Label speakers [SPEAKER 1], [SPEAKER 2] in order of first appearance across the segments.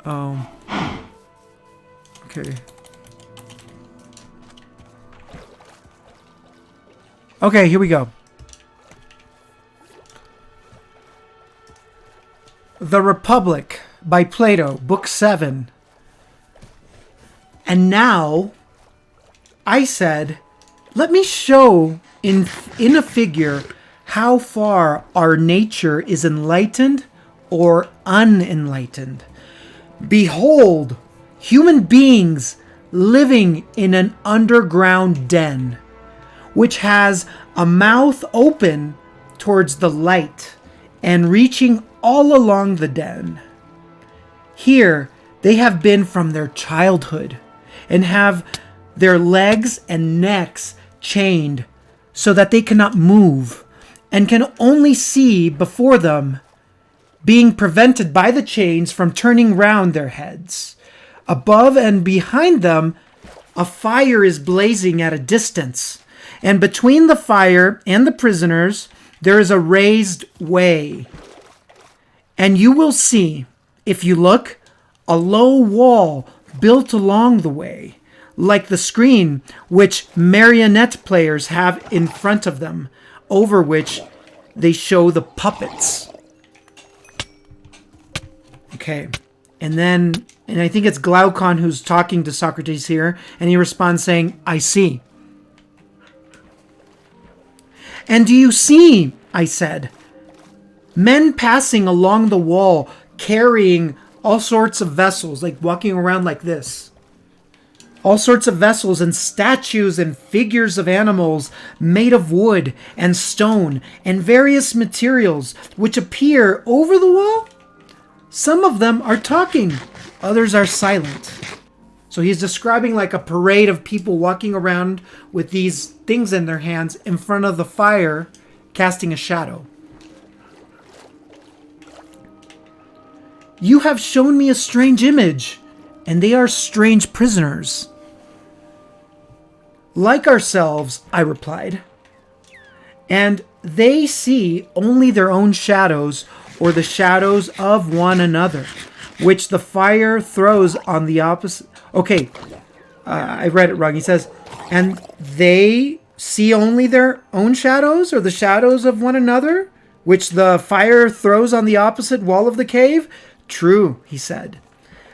[SPEAKER 1] Okay. Okay, here we go. The Republic by Plato, Book 7. And now, I said, let me show in a figure how far our nature is enlightened or unenlightened. Behold, human beings living in an underground den, which has a mouth open towards the light and reaching all along the den. Here they have been from their childhood and have their legs and necks chained so that they cannot move and can only see before them, being prevented by the chains from turning round their heads. Above and behind them, a fire is blazing at a distance, and between the fire and the prisoners, there is a raised way. And you will see, if you look, a low wall built along the way, like the screen which marionette players have in front of them, over which they show the puppets. Okay, and I think it's Glaucon who's talking to Socrates here, and he responds saying, I see. And do you see, I said, men passing along the wall carrying all sorts of vessels, like walking around like this. All sorts of vessels and statues and figures of animals made of wood and stone and various materials which appear over the wall. Some of them are talking, others are silent. So he's describing like a parade of people walking around with these things in their hands in front of the fire, casting a shadow. You have shown me a strange image, and they are strange prisoners. Like ourselves, I replied, and they see only their own shadows or the shadows of one another, which the fire throws on the opposite. Okay, I read it wrong. He says, and they see only their own shadows or the shadows of one another, which the fire throws on the opposite wall of the cave? True, he said.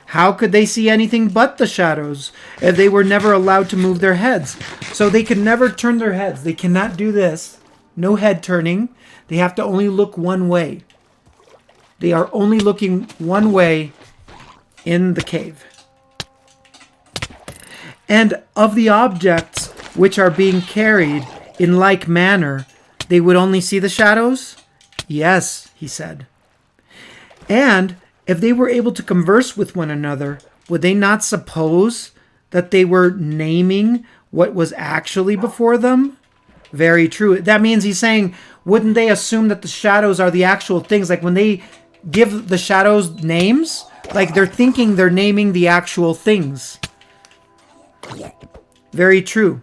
[SPEAKER 1] How could they see anything but the shadows if they were never allowed to move their heads? So they can never turn their heads. They cannot do this. No head turning. They have to only look one way. They are only looking one way in the cave. And of the objects which are being carried in like manner, they would only see the shadows? Yes, he said. And if they were able to converse with one another, would they not suppose that they were naming what was actually before them? Very true. That means he's saying, wouldn't they assume that the shadows are the actual things? Like when they give the shadows names, like they're thinking they're naming the actual things. Very true.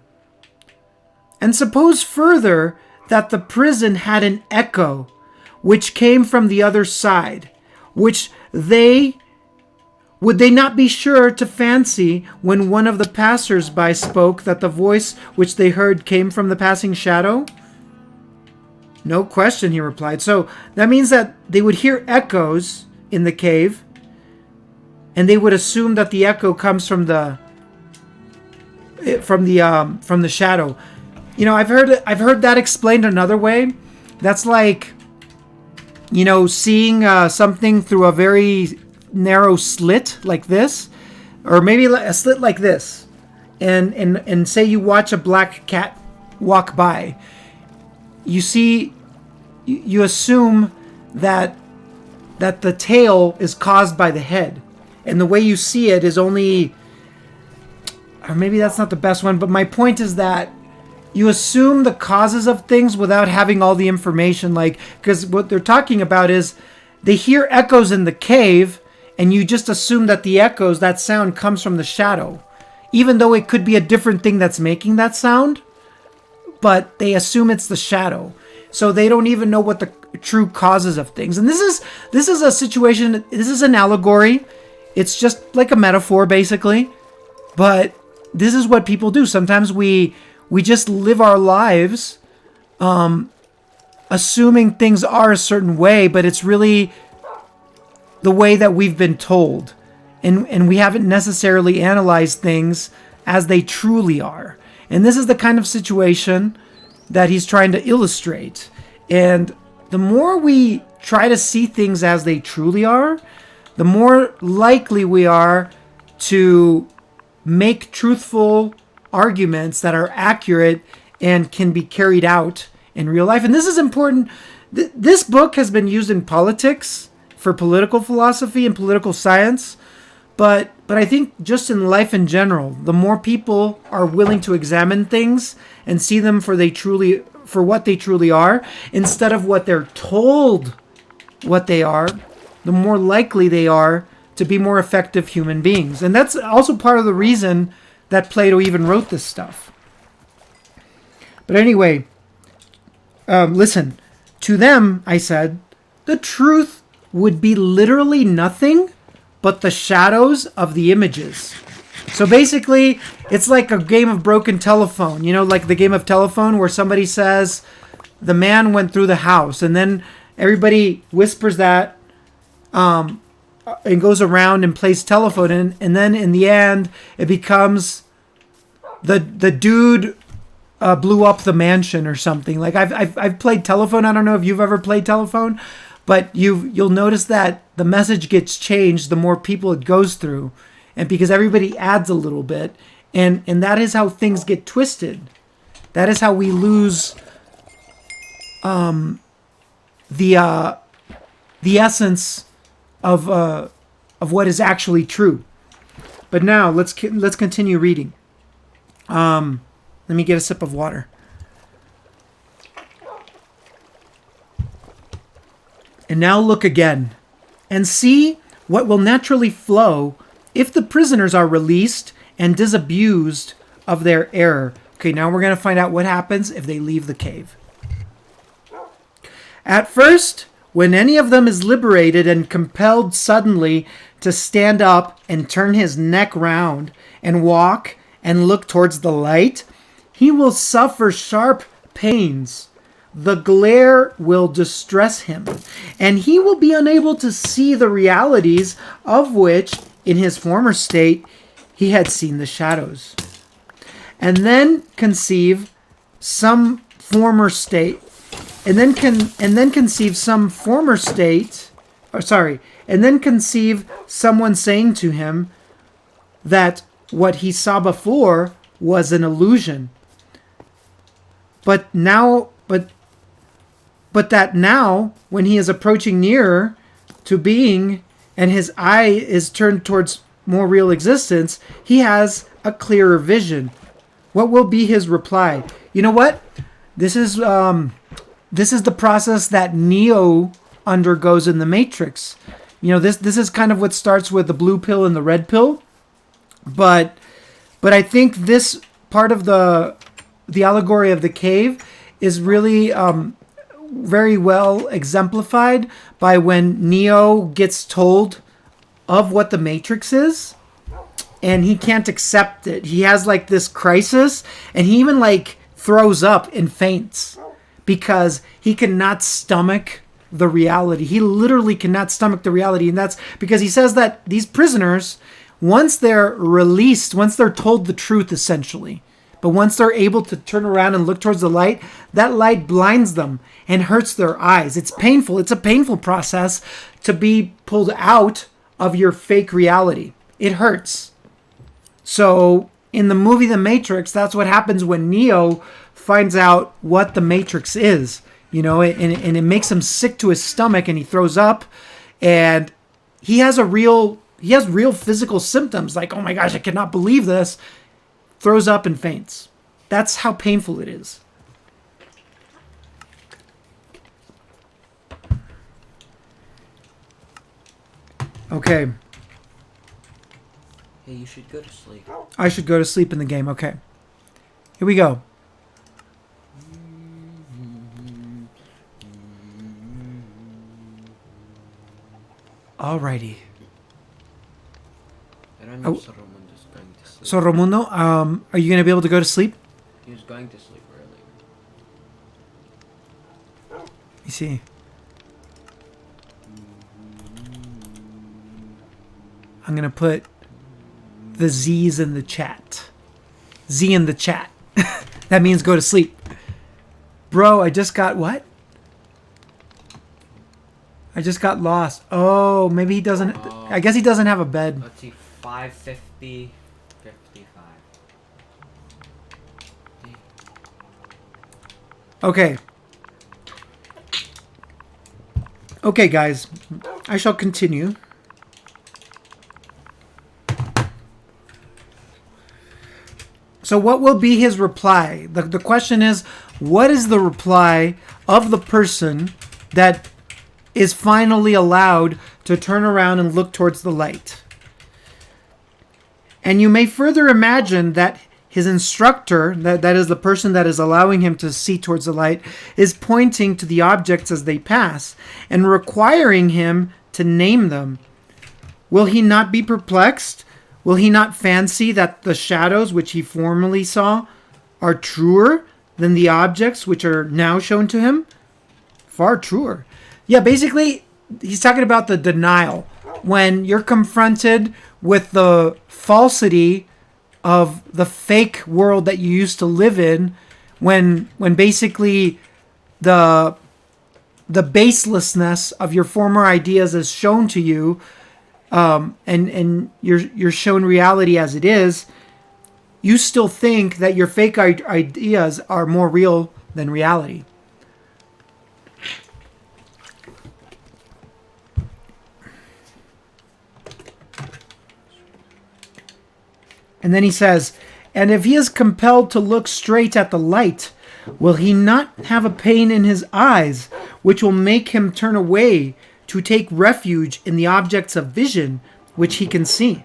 [SPEAKER 1] And suppose further that the prison had an echo which came from the other side, which would they not be sure to fancy when one of the passers-by spoke that the voice which they heard came from the passing shadow? No question, he replied. So that means that they would hear echoes in the cave, and they would assume that the echo comes from the shadow. You know, I've heard that explained another way. That's like, you know, seeing something through a very narrow slit like this, or maybe a slit like this, and say you watch a black cat walk by. You assume that the tail is caused by the head, and the way you see it is only, or maybe that's not the best one, but my point is that you assume the causes of things without having all the information, like, because what they're talking about is they hear echoes in the cave, and you just assume that the echoes, that sound comes from the shadow, even though it could be a different thing that's making that sound, but they assume it's the shadow. So they don't even know what the true causes of things. And this is a situation, this is an allegory. It's just like a metaphor, basically. But this is what people do. Sometimes we just live our lives assuming things are a certain way, but it's really the way that we've been told. And we haven't necessarily analyzed things as they truly are. And this is the kind of situation that he's trying to illustrate. And the more we try to see things as they truly are, the more likely we are to make truthful arguments that are accurate and can be carried out in real life. And this is important. This book has been used in politics for political philosophy and political science. But I think just in life in general, the more people are willing to examine things and see them for what they truly are, instead of what they're told what they are, the more likely they are to be more effective human beings. And that's also part of the reason that Plato even wrote this stuff. But anyway, listen, to them, I said, the truth would be literally nothing but the shadows of the images. So basically, it's like a game of broken telephone. You know, like the game of telephone where somebody says, the man went through the house. And then everybody whispers that and goes around and plays telephone. And then in the end, it becomes the dude blew up the mansion or something. Like I've played telephone. I don't know if you've ever played telephone. But you'll notice that the message gets changed the more people it goes through, and because everybody adds a little bit, and that is how things get twisted. That is how we lose the essence of what is actually true. But now let's continue reading. Let me get a sip of water. And now look again, and see what will naturally flow if the prisoners are released and disabused of their error. Okay, now we're going to find out what happens if they leave the cave. At first, when any of them is liberated and compelled suddenly to stand up and turn his neck round and walk and look towards the light, he will suffer sharp pains. The glare will distress him, and he will be unable to see the realities of which, in his former state, he had seen the shadows. And then conceive some former state, and then conceive someone saying to him that what he saw before was an illusion. But that now, when he is approaching nearer to being and his eye is turned towards more real existence, he has a clearer vision. What will be his reply? You know what? This is the process that Neo undergoes in the Matrix. You know, this is kind of what starts with the blue pill and the red pill. But I think this part of the allegory of the cave is really very well exemplified by when Neo gets told of what the Matrix is, and he can't accept it. He has like this crisis, and he even like throws up and faints because he cannot stomach the reality. He literally cannot stomach the reality, and that's because he says that these prisoners, once they're released, once they're told the truth essentially, but once they're able to turn around and look towards the light, that light blinds them and hurts their eyes. It's painful. It's a painful process to be pulled out of your fake reality. It hurts. So in the movie The Matrix, that's what happens when Neo finds out what the Matrix is. You know, and it makes him sick to his stomach, and he throws up, and he has real physical symptoms like, oh my gosh, I cannot believe this. Throws up and faints. That's how painful it is. Okay.
[SPEAKER 2] Hey, you should go to sleep.
[SPEAKER 1] I should go to sleep in the game. Okay. Here we go. Alrighty.
[SPEAKER 2] I don't know if Soromundo's going to sleep.
[SPEAKER 1] So Romundo, are you going to be able to go to sleep?
[SPEAKER 2] He was going to sleep earlier.
[SPEAKER 1] You see. I'm going to put the Z's in the chat. Z in the chat. That means go to sleep. Bro, I just got what? I just got lost. Oh, maybe he doesn't. I guess he doesn't have a bed.
[SPEAKER 2] Let's see, 5:50, 55.
[SPEAKER 1] Okay. Okay, guys. I shall continue. So what will be his reply? The question is, what is the reply of the person that is finally allowed to turn around and look towards the light? And you may further imagine that his instructor, that is the person that is allowing him to see towards the light, is pointing to the objects as they pass and requiring him to name them. Will he not be perplexed? Will he not fancy that the shadows which he formerly saw are truer than the objects which are now shown to him? Far truer. Yeah, basically, he's talking about the denial. When you're confronted with the falsity of the fake world that you used to live in, when basically the baselessness of your former ideas is shown to you, and you're shown reality as it is, you still think that your fake ideas are more real than reality. And then he says, and if he is compelled to look straight at the light, will he not have a pain in his eyes, which will make him turn away to take refuge in the objects of vision which he can see,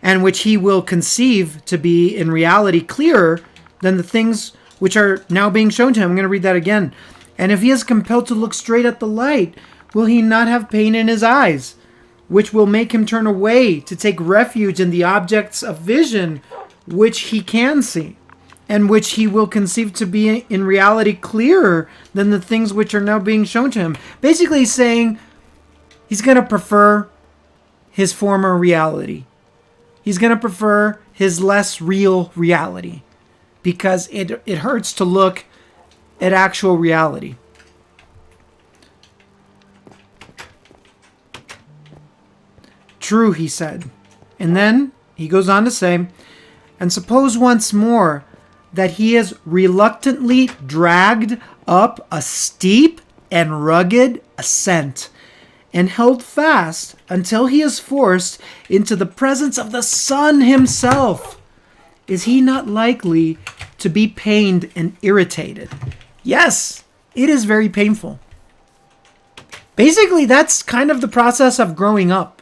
[SPEAKER 1] and which he will conceive to be in reality clearer than the things which are now being shown to him? I'm going to read that again. And if he is compelled to look straight at the light, will he not have pain in his eyes, which will make him turn away to take refuge in the objects of vision which he can see, and which he will conceive to be in reality clearer than the things which are now being shown to him? Basically, he's saying he's going to prefer his former reality. He's going to prefer his less real reality because it hurts to look at actual reality. True, he said. And then he goes on to say, and suppose once more that he is reluctantly dragged up a steep and rugged ascent and held fast until he is forced into the presence of the sun himself. Is he not likely to be pained and irritated? Yes, it is very painful. Basically, that's kind of the process of growing up.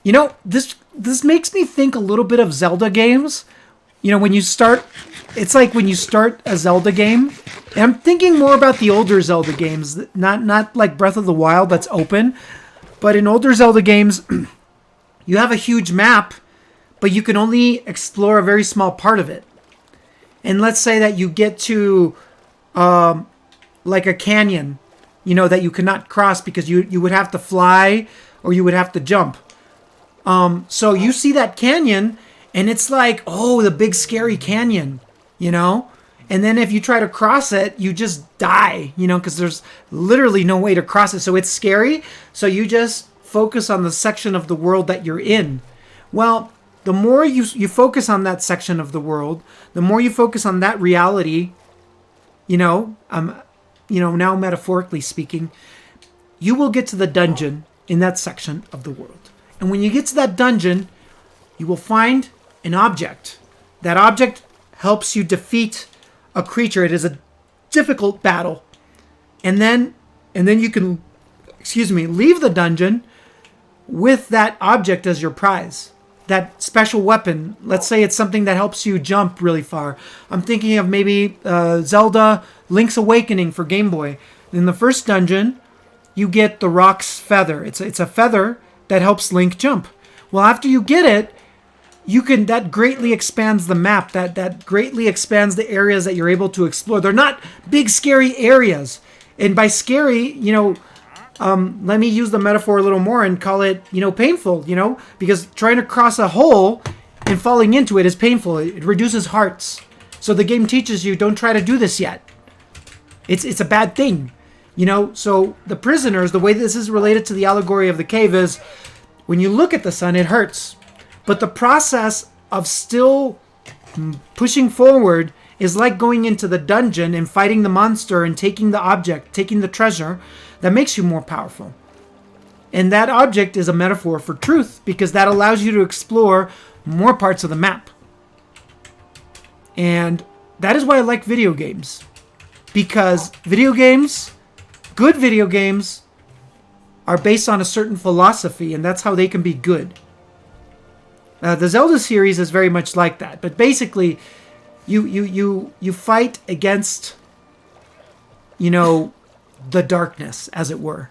[SPEAKER 1] You know, this makes me think a little bit of Zelda games. You know, when you start, it's like when you start a Zelda game. And I'm thinking more about the older Zelda games, not like Breath of the Wild that's open. But in older Zelda games, you have a huge map, but you can only explore a very small part of it. And let's say that you get to like a canyon, you know, that you cannot cross because you would have to fly or you would have to jump. So you see that canyon and it's like, oh, the big scary canyon, you know? And then if you try to cross it, you just die, you know, because there's literally no way to cross it. So it's scary. So you just focus on the section of the world that you're in. Well, the more you focus on that section of the world, the more you focus on that reality, now metaphorically speaking, you will get to the dungeon in that section of the world. And when you get to that dungeon, you will find an object. That object helps you defeat a creature. It is a difficult battle. And then you can, leave the dungeon with that object as your prize. That special weapon. Let's say it's something that helps you jump really far. I'm thinking of maybe Zelda Link's Awakening for Game Boy. In the first dungeon, you get the Rock's Feather. It's a feather that helps Link jump. Well, after you get it, that greatly expands the map. That greatly expands the areas that you're able to explore. They're not big scary areas. And by scary, let me use the metaphor a little more and call it, painful, because trying to cross a hole and falling into it is painful. It reduces hearts. So the game teaches you, don't try to do this yet. It's a bad thing, So the prisoners, the way this is related to the allegory of the cave is, when you look at the sun, it hurts. But the process of still pushing forward is like going into the dungeon and fighting the monster and taking the object, taking the treasure that makes you more powerful. And that object is a metaphor for truth, because that allows you to explore more parts of the map. And that is why I like video games. Because good video games, are based on a certain philosophy, and that's how they can be good. The Zelda series is very much like that. But basically, you fight against, the darkness, as it were.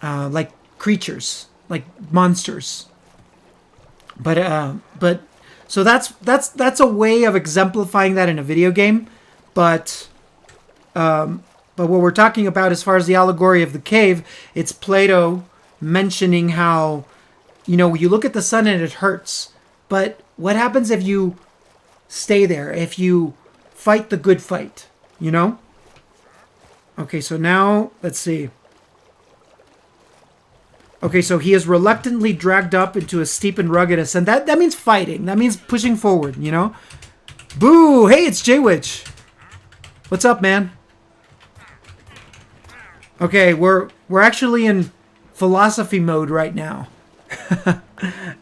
[SPEAKER 1] Like creatures, like monsters. But so that's a way of exemplifying that in a video game. But what we're talking about as far as the allegory of the cave, it's Plato mentioning how, you look at the sun and it hurts. But what happens if you stay there, if you fight the good fight, Okay, so now, let's see. Okay, so he is reluctantly dragged up into a steep and rugged ascent. That means fighting. That means pushing forward, Boo! Hey, it's J-Witch. What's up, man? Okay, we're actually in philosophy mode right now.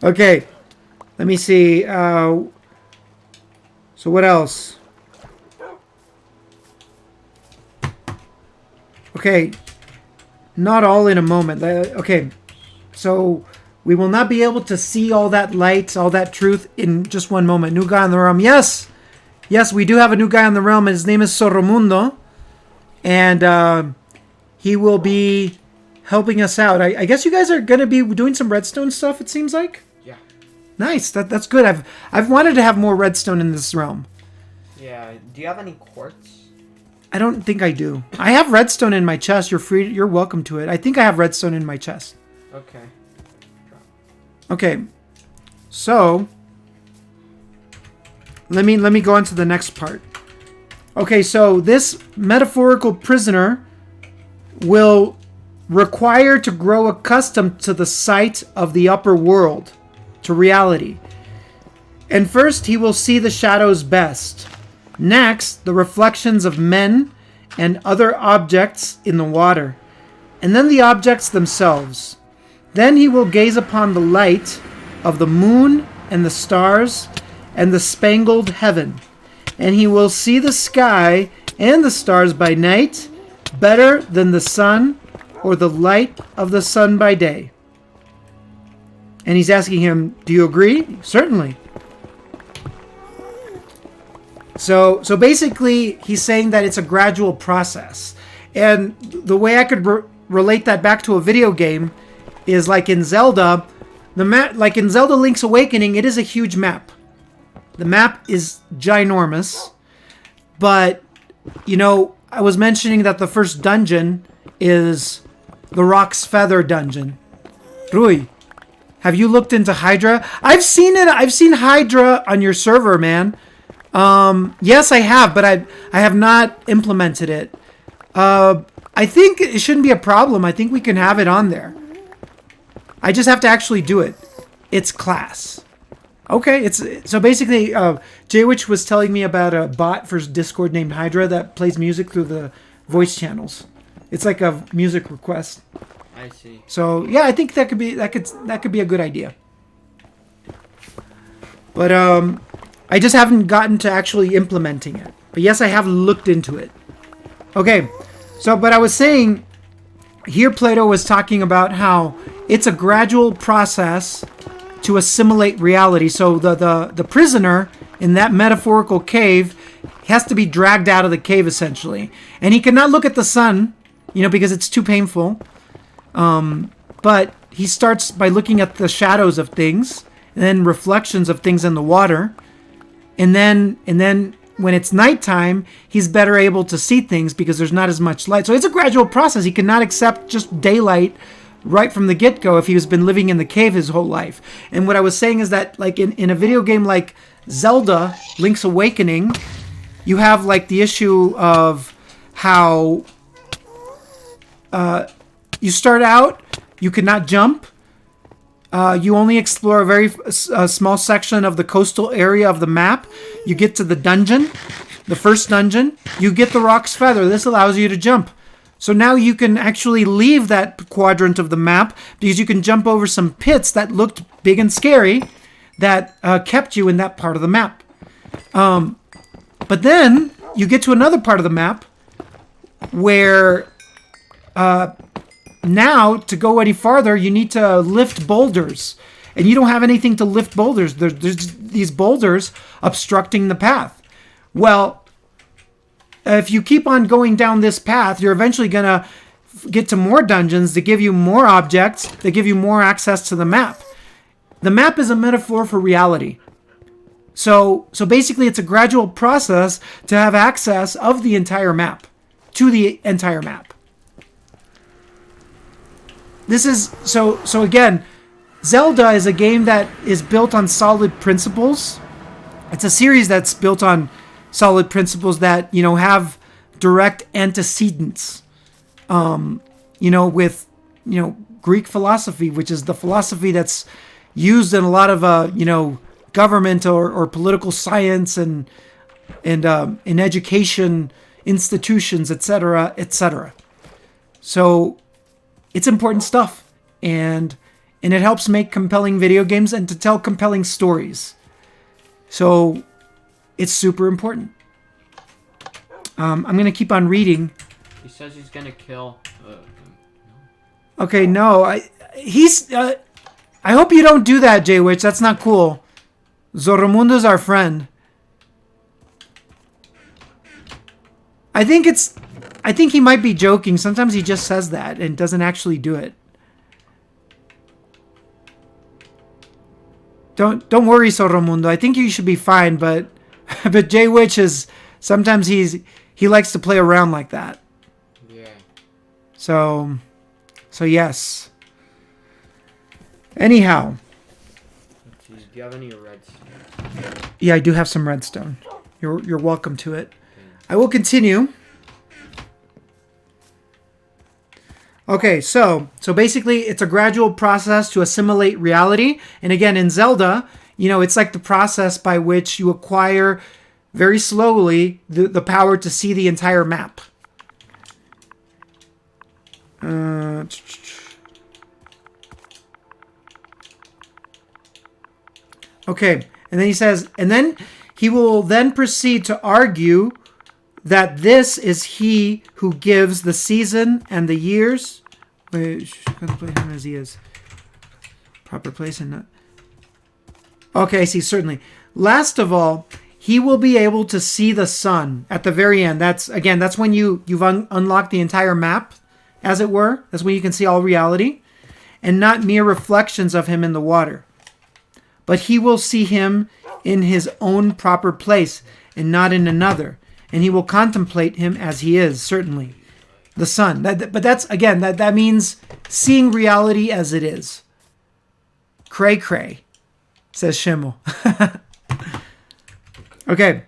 [SPEAKER 1] Okay, let me see. So what else? Okay, not all in a moment. Okay, so we will not be able to see all that light, all that truth in just one moment. New guy on the realm. Yes, we do have a new guy on the realm, and his name is Soromundo. And he will be helping us out. I guess you guys are going to be doing some redstone stuff, it seems like?
[SPEAKER 2] Yeah.
[SPEAKER 1] Nice, that's good. I've wanted to have more redstone in this realm.
[SPEAKER 2] Yeah, do you have any quartz?
[SPEAKER 1] I don't think I do. I have redstone in my chest. You're welcome to it. I think I have redstone in my chest.
[SPEAKER 2] Okay.
[SPEAKER 1] Okay. So let me go on to the next part. Okay, so this metaphorical prisoner will require to grow accustomed to the sight of the upper world, to reality. And first he will see the shadows best. Next, the reflections of men and other objects in the water, and then the objects themselves. Then he will gaze upon the light of the moon and the stars and the spangled heaven, and he will see the sky and the stars by night better than the sun or the light of the sun by day. And he's asking him, do you agree? Certainly. So basically, he's saying that it's a gradual process. And the way I could relate that back to a video game is like in Zelda, like in Zelda Link's Awakening, it is a huge map. The map is ginormous. But, I was mentioning that the first dungeon is the Rock's Feather dungeon. Rui, have you looked into Hydra? I've seen it. I've seen Hydra on your server, man. Yes, I have, but I have not implemented it. I think it shouldn't be a problem. I think we can have it on there. I just have to actually do it. It's class. Okay, so basically, J-Witch was telling me about a bot for Discord named Hydra that plays music through the voice channels. It's like a music request.
[SPEAKER 2] I see.
[SPEAKER 1] So yeah, I think that could be a good idea. But I just haven't gotten to actually implementing it. But yes, I have looked into it. Okay, but I was saying, here Plato was talking about how it's a gradual process to assimilate reality. So the prisoner in that metaphorical cave has to be dragged out of the cave, essentially. And he cannot look at the sun, because it's too painful. But he starts by looking at the shadows of things. and then reflections of things in the water. And then when it's nighttime, he's better able to see things because there's not as much light. So it's a gradual process. He cannot accept just daylight right from the get-go if he has been living in the cave his whole life. And what I was saying is that, like in a video game like Zelda, Link's Awakening, you have like the issue of how you start out, you cannot jump. You only explore a very small section of the coastal area of the map. You get to the dungeon, the first dungeon. You get the Rock's Feather. This allows you to jump. So now you can actually leave that quadrant of the map because you can jump over some pits that looked big and scary that kept you in that part of the map. But then you get to another part of the map where now, to go any farther, you need to lift boulders. And you don't have anything to lift boulders. There's these boulders obstructing the path. Well, if you keep on going down this path, you're eventually going to get to more dungeons that give you more objects, that give you more access to the map. The map is a metaphor for reality. So basically, it's a gradual process to have access of the entire map, to the entire map. This is, so again, Zelda is a game that is built on solid principles. It's a series that's built on solid principles that, have direct antecedents, with, Greek philosophy, which is the philosophy that's used in a lot of, government or political science and in education institutions, etc., etc. So it's important stuff, and it helps make compelling video games and to tell compelling stories. So it's super important. I'm going to keep on reading.
[SPEAKER 2] He says he's going to kill...
[SPEAKER 1] Okay, no. I hope you don't do that, J-Witch. That's not cool. Zoromundo's our friend. I think he might be joking. Sometimes he just says that and doesn't actually do it. Don't worry, Soromundo. I think you should be fine, but Jay Witch is sometimes he likes to play around like that.
[SPEAKER 2] Yeah.
[SPEAKER 1] So yes. Anyhow.
[SPEAKER 2] Do you have any redstone?
[SPEAKER 1] Yeah, I do have some redstone. You're welcome to it. I will continue. Okay, so basically it's a gradual process to assimilate reality. And again, in Zelda, it's like the process by which you acquire very slowly the power to see the entire map. Okay, and then he says, and then he will then proceed to argue that this is he who gives the season and the years. Wait, contemplate him as he is. Proper place and not. Okay, I see, certainly. Last of all, he will be able to see the sun at the very end. That's when you've unlocked the entire map, as it were. That's when you can see all reality, and not mere reflections of him in the water. But he will see him in his own proper place and not in another. And he will contemplate him as he is, certainly. The sun. But that's, again, that means seeing reality as it is. Cray cray, says Shimmel. Okay.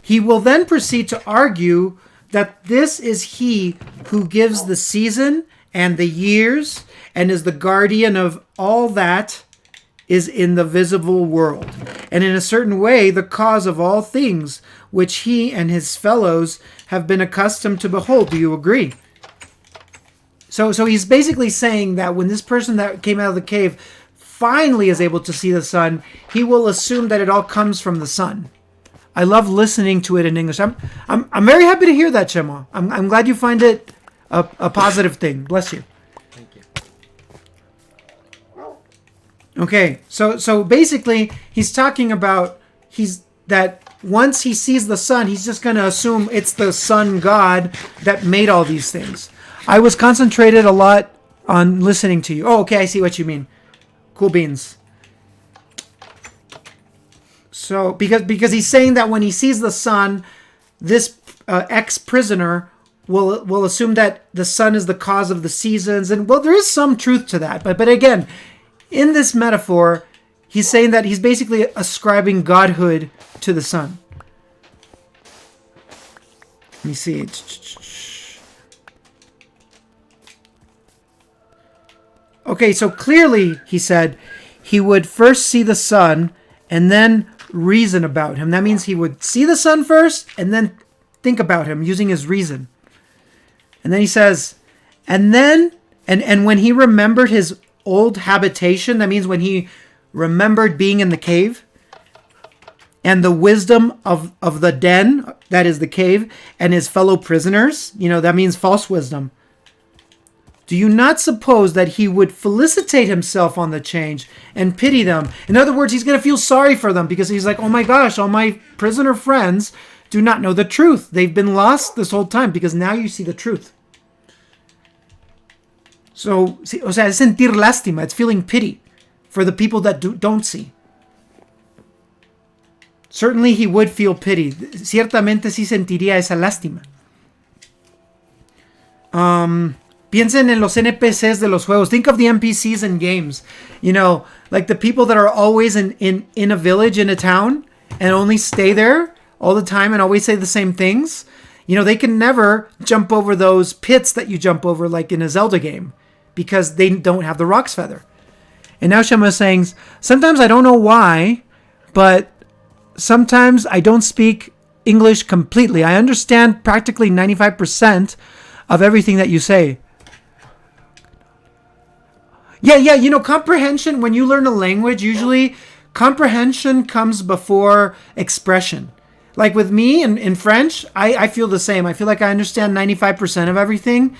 [SPEAKER 1] He will then proceed to argue that this is he who gives the season and the years and is the guardian of all that is in the visible world, and in a certain way the cause of all things which he and his fellows have been accustomed to behold. Do you agree? So he's basically saying that when this person that came out of the cave finally is able to see the sun, he will assume that it all comes from the sun. I love listening to it in English. I'm very happy to hear that, Chema. I'm glad you find it a positive thing. Bless you.
[SPEAKER 2] Thank you.
[SPEAKER 1] Okay, so basically he's talking about that once he sees the sun, he's just going to assume it's the sun god that made all these things. I was concentrated a lot on listening to you. Oh, okay, I see what you mean. Cool beans. So, because he's saying that when he sees the sun, this ex-prisoner will assume that the sun is the cause of the seasons. And, well, there is some truth to that. But again, in this metaphor, he's saying that he's basically ascribing godhood to the sun. Let me see. Okay, so clearly, he said, he would first see the sun and then reason about him. That means he would see the sun first and then think about him using his reason. And then he says, and when he remembered his old habitation, that means when he remembered being in the cave, and the wisdom of the den, that is the cave, and his fellow prisoners, that means false wisdom. Do you not suppose that he would felicitate himself on the change and pity them? In other words, he's going to feel sorry for them because he's like, oh my gosh, all my prisoner friends do not know the truth. They've been lost this whole time because now you see the truth. So, o sea, es sentir lástima. It's feeling pity for the people that don't see. Certainly he would feel pity. Ciertamente sí sentiría esa lástima. Piensen en los NPCs de los juegos. Think of the NPCs in games. Like the people that are always in a village, in a town, and only stay there all the time and always say the same things. They can never jump over those pits that you jump over like in a Zelda game because they don't have the Roc's Feather. And now Shema is saying, sometimes I don't know why, but sometimes I don't speak English completely. I understand practically 95% of everything that you say. Yeah, comprehension, when you learn a language, usually comprehension comes before expression. Like with me in French, I feel the same. I feel like I understand 95% of everything.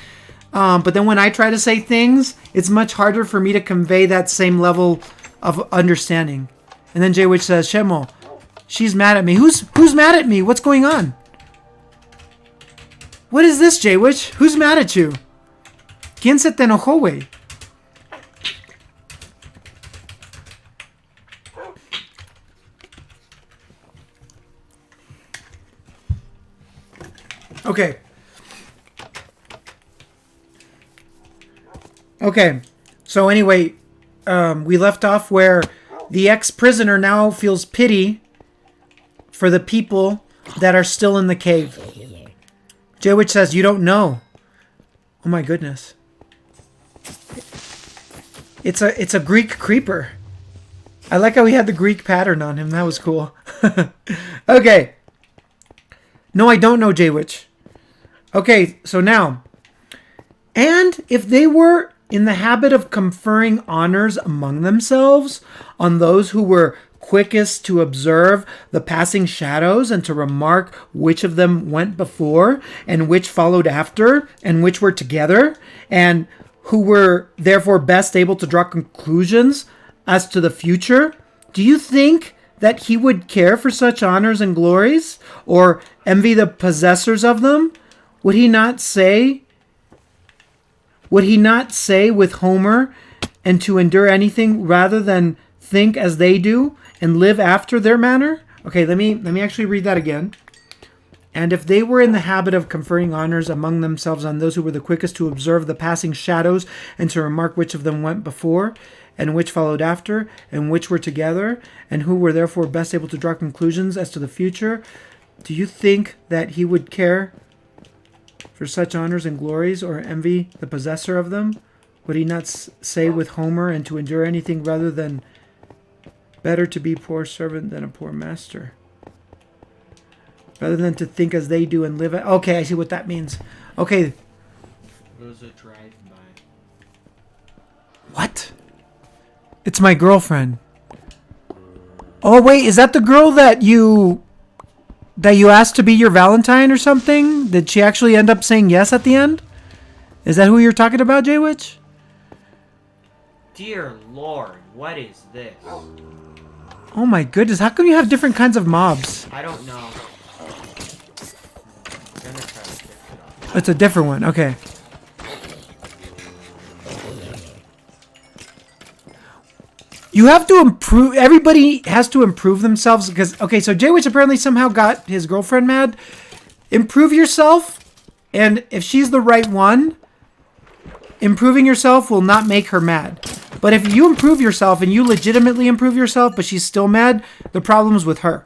[SPEAKER 1] But then when I try to say things, it's much harder for me to convey that same level of understanding. And then J-Witch says, Shemo, she's mad at me. Who's mad at me? What's going on? What is this, J-Witch? Who's mad at you? ¿Quién se te enojó, güey? Okay. So anyway, we left off where the ex-prisoner now feels pity for the people that are still in the cave. J-Witch says, you don't know. Oh my goodness. It's a Greek creeper. I like how he had the Greek pattern on him. That was cool. Okay. No, I don't know, J-Witch. Okay, so now. And if they were in the habit of conferring honors among themselves on those who were quickest to observe the passing shadows and to remark which of them went before and which followed after and which were together, and who were therefore best able to draw conclusions as to the future, do you think that he would care for such honors and glories or envy the possessors of them? Would he not say with Homer, and to endure anything rather than think as they do and live after their manner? Okay, let me actually read that again. And if they were in the habit of conferring honors among themselves on those who were the quickest to observe the passing shadows and to remark which of them went before and which followed after and which were together and who were therefore best able to draw conclusions as to the future, do you think that he would care for such honors and glories or envy the possessor of them? Would he not say with Homer, and to endure anything rather than better to be poor servant than a poor master? Rather than to think as they do and live. Okay, I see what that means. Okay.
[SPEAKER 2] There's a drive-by.
[SPEAKER 1] What? It's my girlfriend. Oh wait, is that the girl that you asked to be your Valentine or something? Did she actually end up saying yes at the end? Is that who you're talking about, J-Witch?
[SPEAKER 2] Dear Lord, what is this?
[SPEAKER 1] Oh my goodness, how come you have different kinds of mobs?
[SPEAKER 2] I don't know. I'm gonna try to fix it up.
[SPEAKER 1] It's a different one, okay. You have to improve. Everybody has to improve themselves because, okay, so Jay Witch apparently somehow got his girlfriend mad. Improve yourself, and if she's the right one, improving yourself will not make her mad. But if you improve yourself and you legitimately improve yourself, but she's still mad, the problem's with her.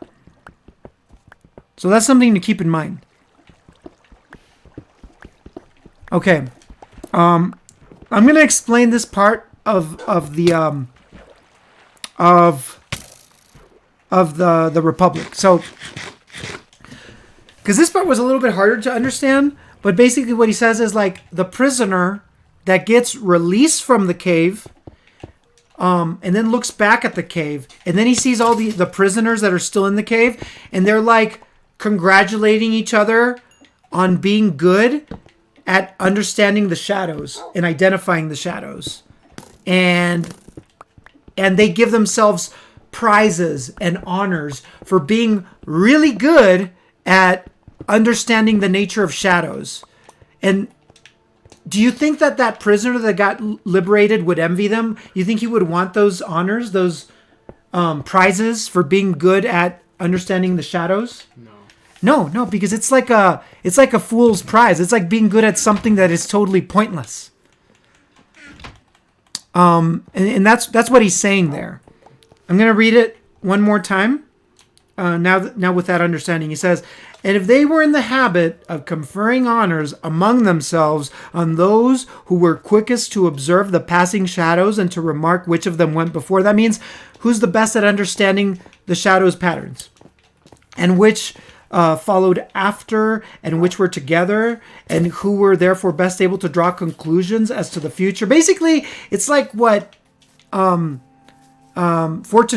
[SPEAKER 1] So that's something to keep in mind. Okay. I'm going to explain this part of the Republic. So, because this part was a little bit harder to understand, but basically what he says is like the prisoner that gets released from the cave, and then looks back at the cave, and then he sees all the prisoners that are still in the cave, and they're like congratulating each other on being good at understanding the shadows and identifying the shadows. And they give themselves prizes and honors for being really good at understanding the nature of shadows. And do you think that prisoner that got liberated would envy them? You think he would want those honors, those prizes for being good at understanding the shadows? No, because it's like a fool's prize. It's like being good at something that is totally pointless. And that's what he's saying there. I'm going to read it one more time. Now with that understanding, he says, and if they were in the habit of conferring honors among themselves on those who were quickest to observe the passing shadows and to remark which of them went before, that means who's the best at understanding the shadows' patterns, and which followed after, and which were together, and who were therefore best able to draw conclusions as to the future. Basically, it's like what fortune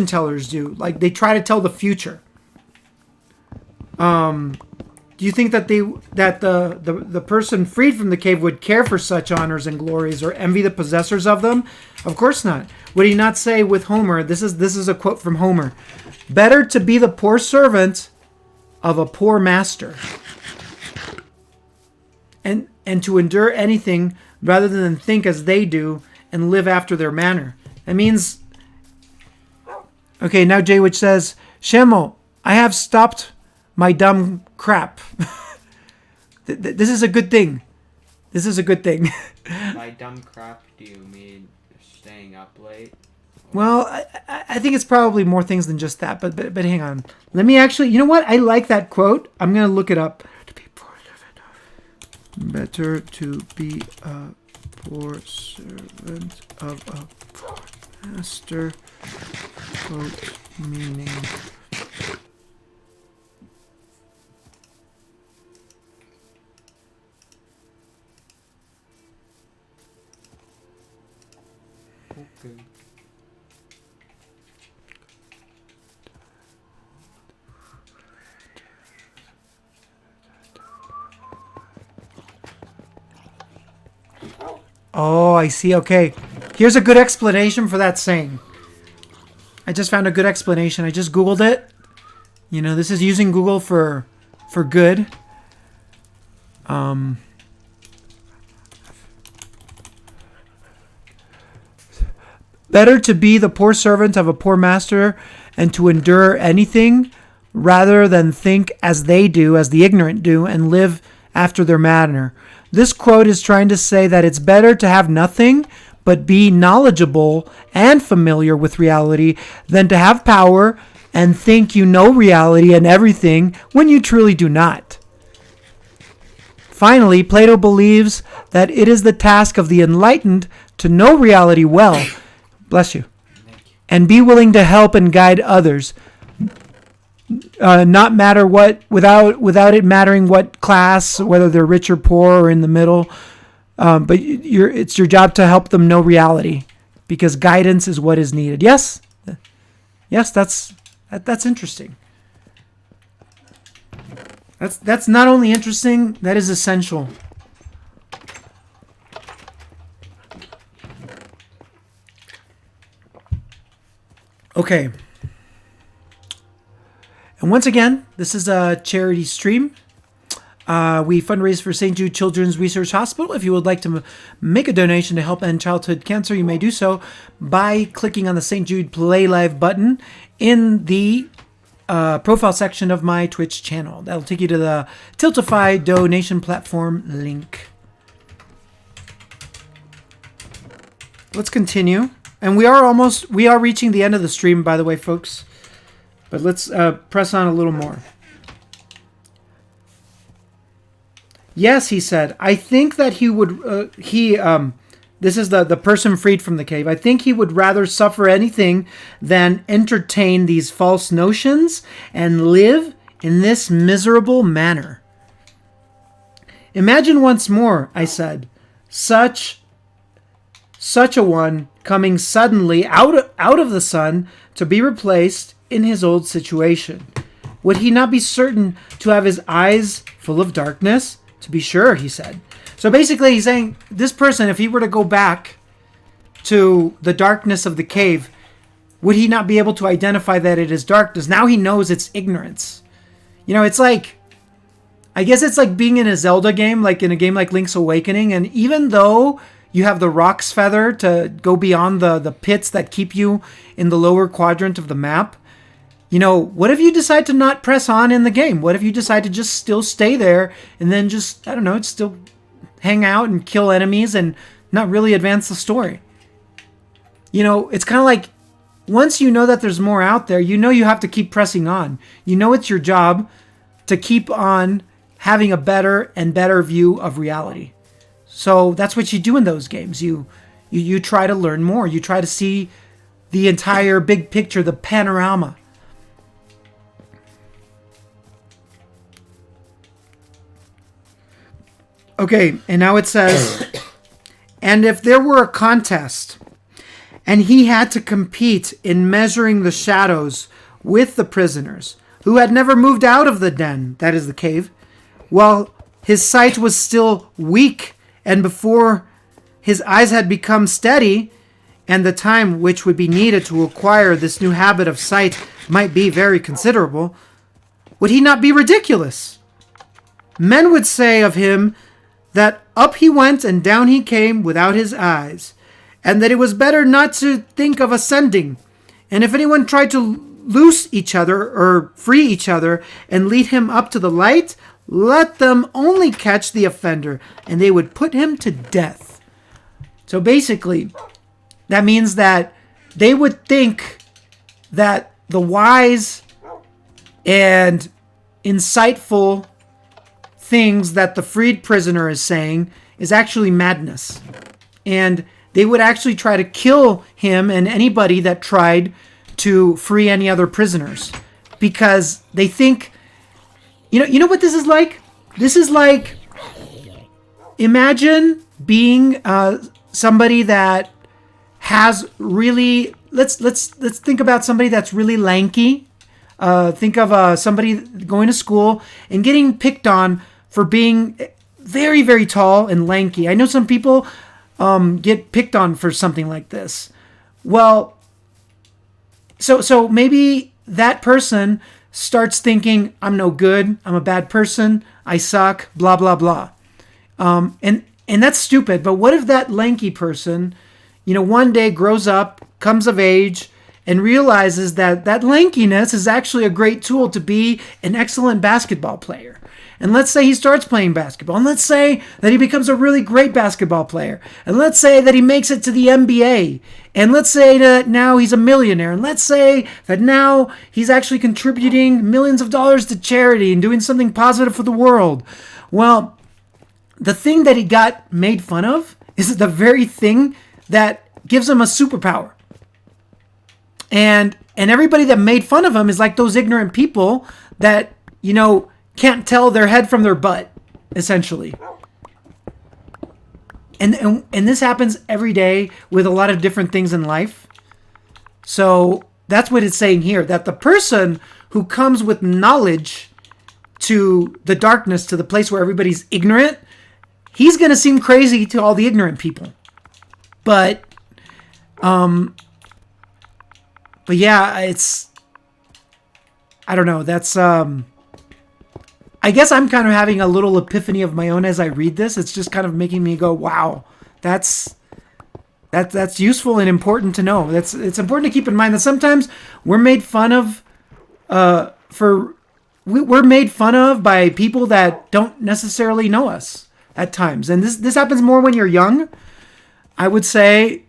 [SPEAKER 1] tellers do. Like they try to tell the future. Do you think that the person freed from the cave would care for such honors and glories or envy the possessors of them? Of course not. Would he not say with Homer, this is a quote from Homer, better to be the poor servant of a poor master and to endure anything rather than think as they do and live after their manner. That means, okay, now Jay Witch says, Shemo, I have stopped my dumb crap. This is a good thing. This is a good thing.
[SPEAKER 2] By dumb crap, do you mean staying up late?
[SPEAKER 1] Well, I think it's probably more things than just that. But hang on. Let me actually. You know what? I like that quote. I'm gonna look it up. Better to be a poor servant of a poor master. Quote meaning.
[SPEAKER 2] Okay.
[SPEAKER 1] Oh, I see. Okay. Here's a good explanation for that saying. I just found a good explanation. I just Googled it. You know, this is using Google for good. Better to be the poor servant of a poor master and to endure anything rather than think as they do, as the ignorant do, and live after their manner. This quote is trying to say that it's better to have nothing but be knowledgeable and familiar with reality than to have power and think you know reality and everything when you truly do not. Finally, Plato believes that it is the task of the enlightened to know reality well, bless you, and be willing to help and guide others, not matter what, without it mattering what class, whether they're rich or poor or in the middle. But it's your job to help them know reality, because guidance is what is needed. Yes, that's interesting. That's not only interesting, that is essential. Okay. And once again, this is a charity stream. We fundraise for St. Jude Children's Research Hospital. If you would like to make a donation to help end childhood cancer, you may do so by clicking on the St. Jude Play Live button in the profile section of my Twitch channel. That'll take you to the Tiltify donation platform link. Let's continue. And we are reaching the end of the stream, by the way, folks. But let's press on a little more. Yes, he said, I think that he would, this is the person freed from the cave. I think he would rather suffer anything than entertain these false notions and live in this miserable manner. Imagine once more, I said, such a one coming suddenly out of the sun to be replaced in his old situation. Would he not be certain to have his eyes full of darkness? To be sure, he said. So basically he's saying this person, if he were to go back to the darkness of the cave, would he not be able to identify that it is darkness? Now he knows it's ignorance. You know, it's like, I guess it's like being in a Zelda game, like in a game like Link's Awakening. And even though you have the Roc's Feather to go beyond the pits that keep you in the lower quadrant of the map, you know, what if you decide to not press on in the game? What if you decide to just still stay there and then just, I don't know, still hang out and kill enemies and not really advance the story? You know, it's kind of like once you know that there's more out there, you know you have to keep pressing on. You know it's your job to keep on having a better and better view of reality. So that's what you do in those games. You try to learn more. You try to see the entire big picture, the panorama. Okay, and now it says, and if there were a contest, and he had to compete in measuring the shadows with the prisoners, who had never moved out of the den, that is the cave, while his sight was still weak, and before his eyes had become steady, and the time which would be needed to acquire this new habit of sight might be very considerable, would he not be ridiculous? Men would say of him that up he went and down he came without his eyes, and that it was better not to think of ascending. And if anyone tried to loose each other or free each other and lead him up to the light, let them only catch the offender, and they would put him to death. So basically, that means that they would think that the wise and insightful things that the freed prisoner is saying is actually madness. And they would actually try to kill him and anybody that tried to free any other prisoners. Because they think, you know what this is like? This is like, imagine being somebody that has really, let's think about somebody that's really lanky. Think of somebody going to school and getting picked on for being very, very tall and lanky. I know some people get picked on for something like this. Well, so maybe that person starts thinking, I'm no good, I'm a bad person, I suck, blah, blah, blah. And that's stupid. But what if that lanky person, one day grows up, comes of age, and realizes that lankiness is actually a great tool to be an excellent basketball player. And let's say he starts playing basketball. And let's say that he becomes a really great basketball player. And let's say that he makes it to the NBA. And let's say that now he's a millionaire. And let's say that now he's actually contributing millions of dollars to charity and doing something positive for the world. Well, the thing that he got made fun of is the very thing that gives him a superpower. And everybody that made fun of him is like those ignorant people that, can't tell their head from their butt, essentially. And this happens every day with a lot of different things in life. So that's what it's saying here, that the person who comes with knowledge to the darkness, to the place where everybody's ignorant, he's going to seem crazy to all the ignorant people. But yeah, I don't know. That's, I guess I'm kind of having a little epiphany of my own as I read this. It's just kind of making me go, wow, that's useful and important to know. It's important to keep in mind that sometimes we're made fun of we're made fun of by people that don't necessarily know us at times. And this happens more when you're young. I would say,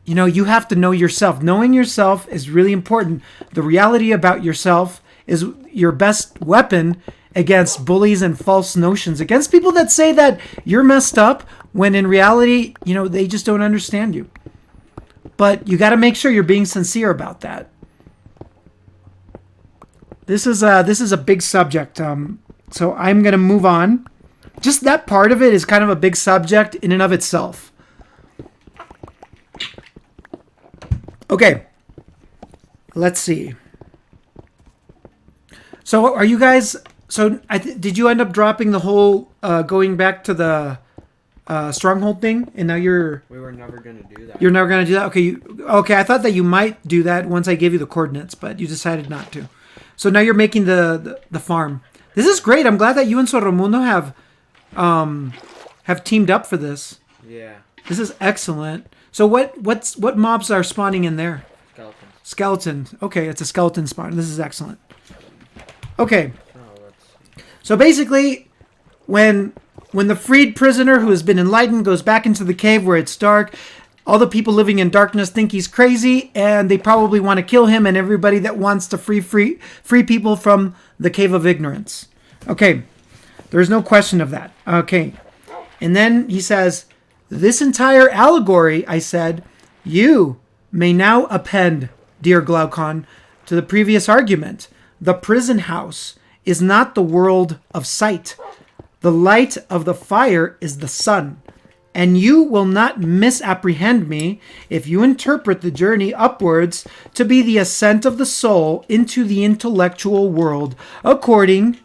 [SPEAKER 1] you have to know yourself. Knowing yourself is really important. The reality about yourself is your best weapon against bullies and false notions, against people that say that you're messed up when in reality, they just don't understand you. But you got to make sure you're being sincere about that. This is a big subject. So I'm going to move on. Just that part of it is kind of a big subject in and of itself. Okay. Let's see. So are you guys... So did you end up dropping the whole going back to the stronghold thing? And now
[SPEAKER 2] We were never going to do that.
[SPEAKER 1] You're never going to do that? Okay, I thought that you might do that once I gave you the coordinates, but you decided not to. So now you're making the farm. This is great. I'm glad that you and Soromundo have teamed up for this.
[SPEAKER 2] Yeah.
[SPEAKER 1] This is excellent. So what mobs are spawning in there? Skeletons. Okay, it's a skeleton spawn. This is excellent. Okay. So basically, when the freed prisoner who has been enlightened goes back into the cave where it's dark, all the people living in darkness think he's crazy, and they probably want to kill him and everybody that wants to free people from the cave of ignorance. Okay, there's no question of that. Okay, and then he says, this entire allegory, I said, you may now append, dear Glaucon, to the previous argument. The prison house is not the world of sight. The light of the fire is the sun. And you will not misapprehend me if you interpret the journey upwards to be the ascent of the soul into the intellectual world according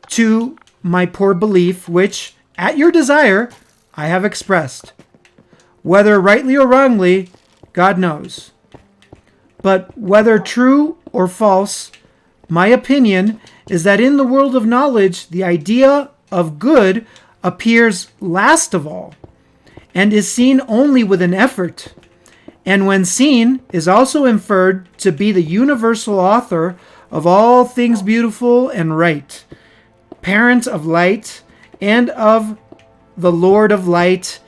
[SPEAKER 1] to my poor belief, which, at your desire, I have expressed. Whether rightly or wrongly, God knows. But whether true or false, my opinion is that in the world of knowledge, the idea of good appears last of all, and is seen only with an effort, and when seen is also inferred to be the universal author of all things beautiful and right, parent of light, and of the Lord of light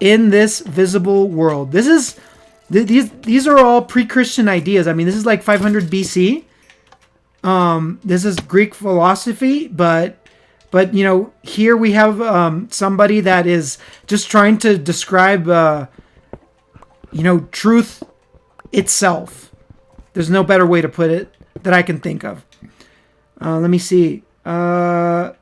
[SPEAKER 1] in this visible world. These are all pre-Christian ideas. I mean, this is like 500 BC. This is Greek philosophy, but here we have somebody that is just trying to describe truth itself. There's no better way to put it that I can think of. Let me see. With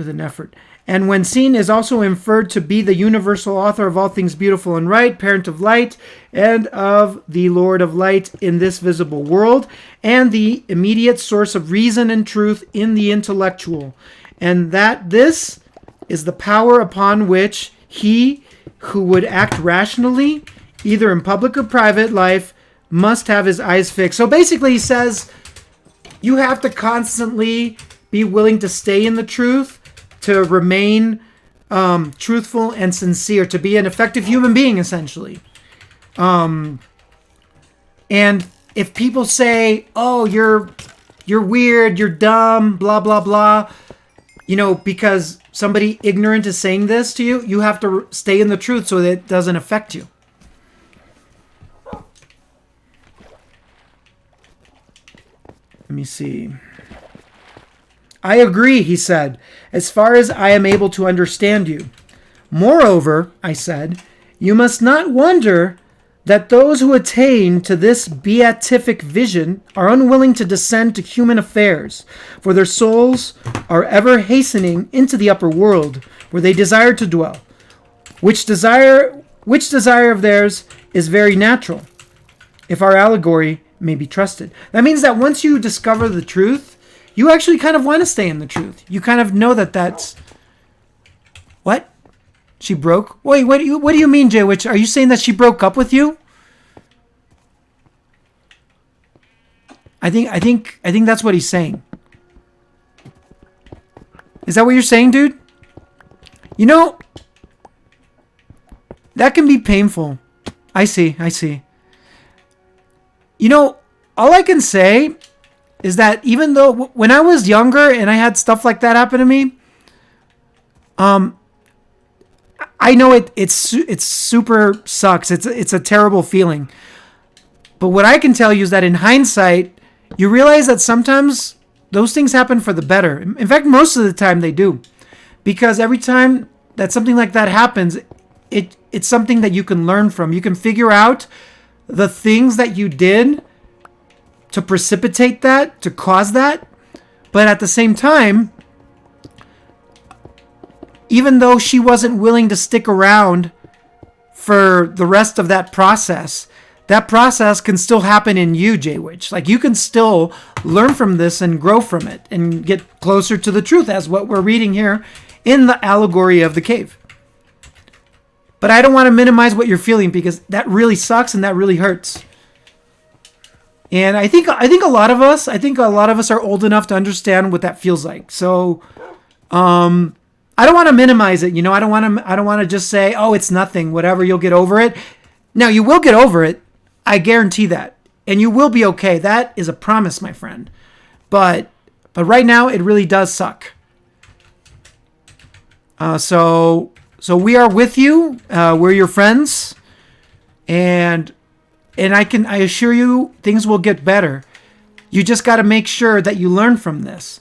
[SPEAKER 1] an effort. And when seen is also inferred to be the universal author of all things beautiful and right, parent of light, and of the Lord of light in this visible world, and the immediate source of reason and truth in the intellectual. And that this is the power upon which he who would act rationally, either in public or private life, must have his eyes fixed. So basically he says, you have to constantly be willing to stay in the truth, to remain truthful and sincere, to be an effective human being, essentially. And if people say, "Oh, you're weird, you're dumb, blah blah blah," because somebody ignorant is saying this to you, you have to stay in the truth so that it doesn't affect you. Let me see. I agree, he said, as far as I am able to understand you. Moreover, I said, you must not wonder that those who attain to this beatific vision are unwilling to descend to human affairs, for their souls are ever hastening into the upper world, where they desire to dwell, which desire of theirs is very natural, if our allegory may be trusted. That means that once you discover the truth, you actually kind of want to stay in the truth. You kind of know that that's... What? She broke? Wait, what do you mean, Jay Witch? Are you saying that she broke up with you? I think that's what he's saying. Is that what you're saying, dude? You know, that can be painful. I see. You know, all I can say is that even though when I was younger and I had stuff like that happen to me, I know it's super sucks. It's a terrible feeling. But what I can tell you is that in hindsight, you realize that sometimes those things happen for the better. In fact, most of the time they do. Because every time that something like that happens, it's something that you can learn from. You can figure out the things that you did to precipitate that, to cause that. But at the same time, even though she wasn't willing to stick around for the rest of that process can still happen in you, J-Witch. Like, you can still learn from this and grow from it and get closer to the truth, as what we're reading here in the allegory of the cave. But I don't want to minimize what you're feeling, because that really sucks and that really hurts. And I think a lot of us are old enough to understand what that feels like. So, I don't want to minimize it. You know, I don't want to just say, oh, it's nothing, whatever, you'll get over it. Now, you will get over it. I guarantee that. And you will be okay. That is a promise, my friend. But right now, it really does suck. So we are with you. We're your friends. And I assure you, things will get better. You just got to make sure that you learn from this.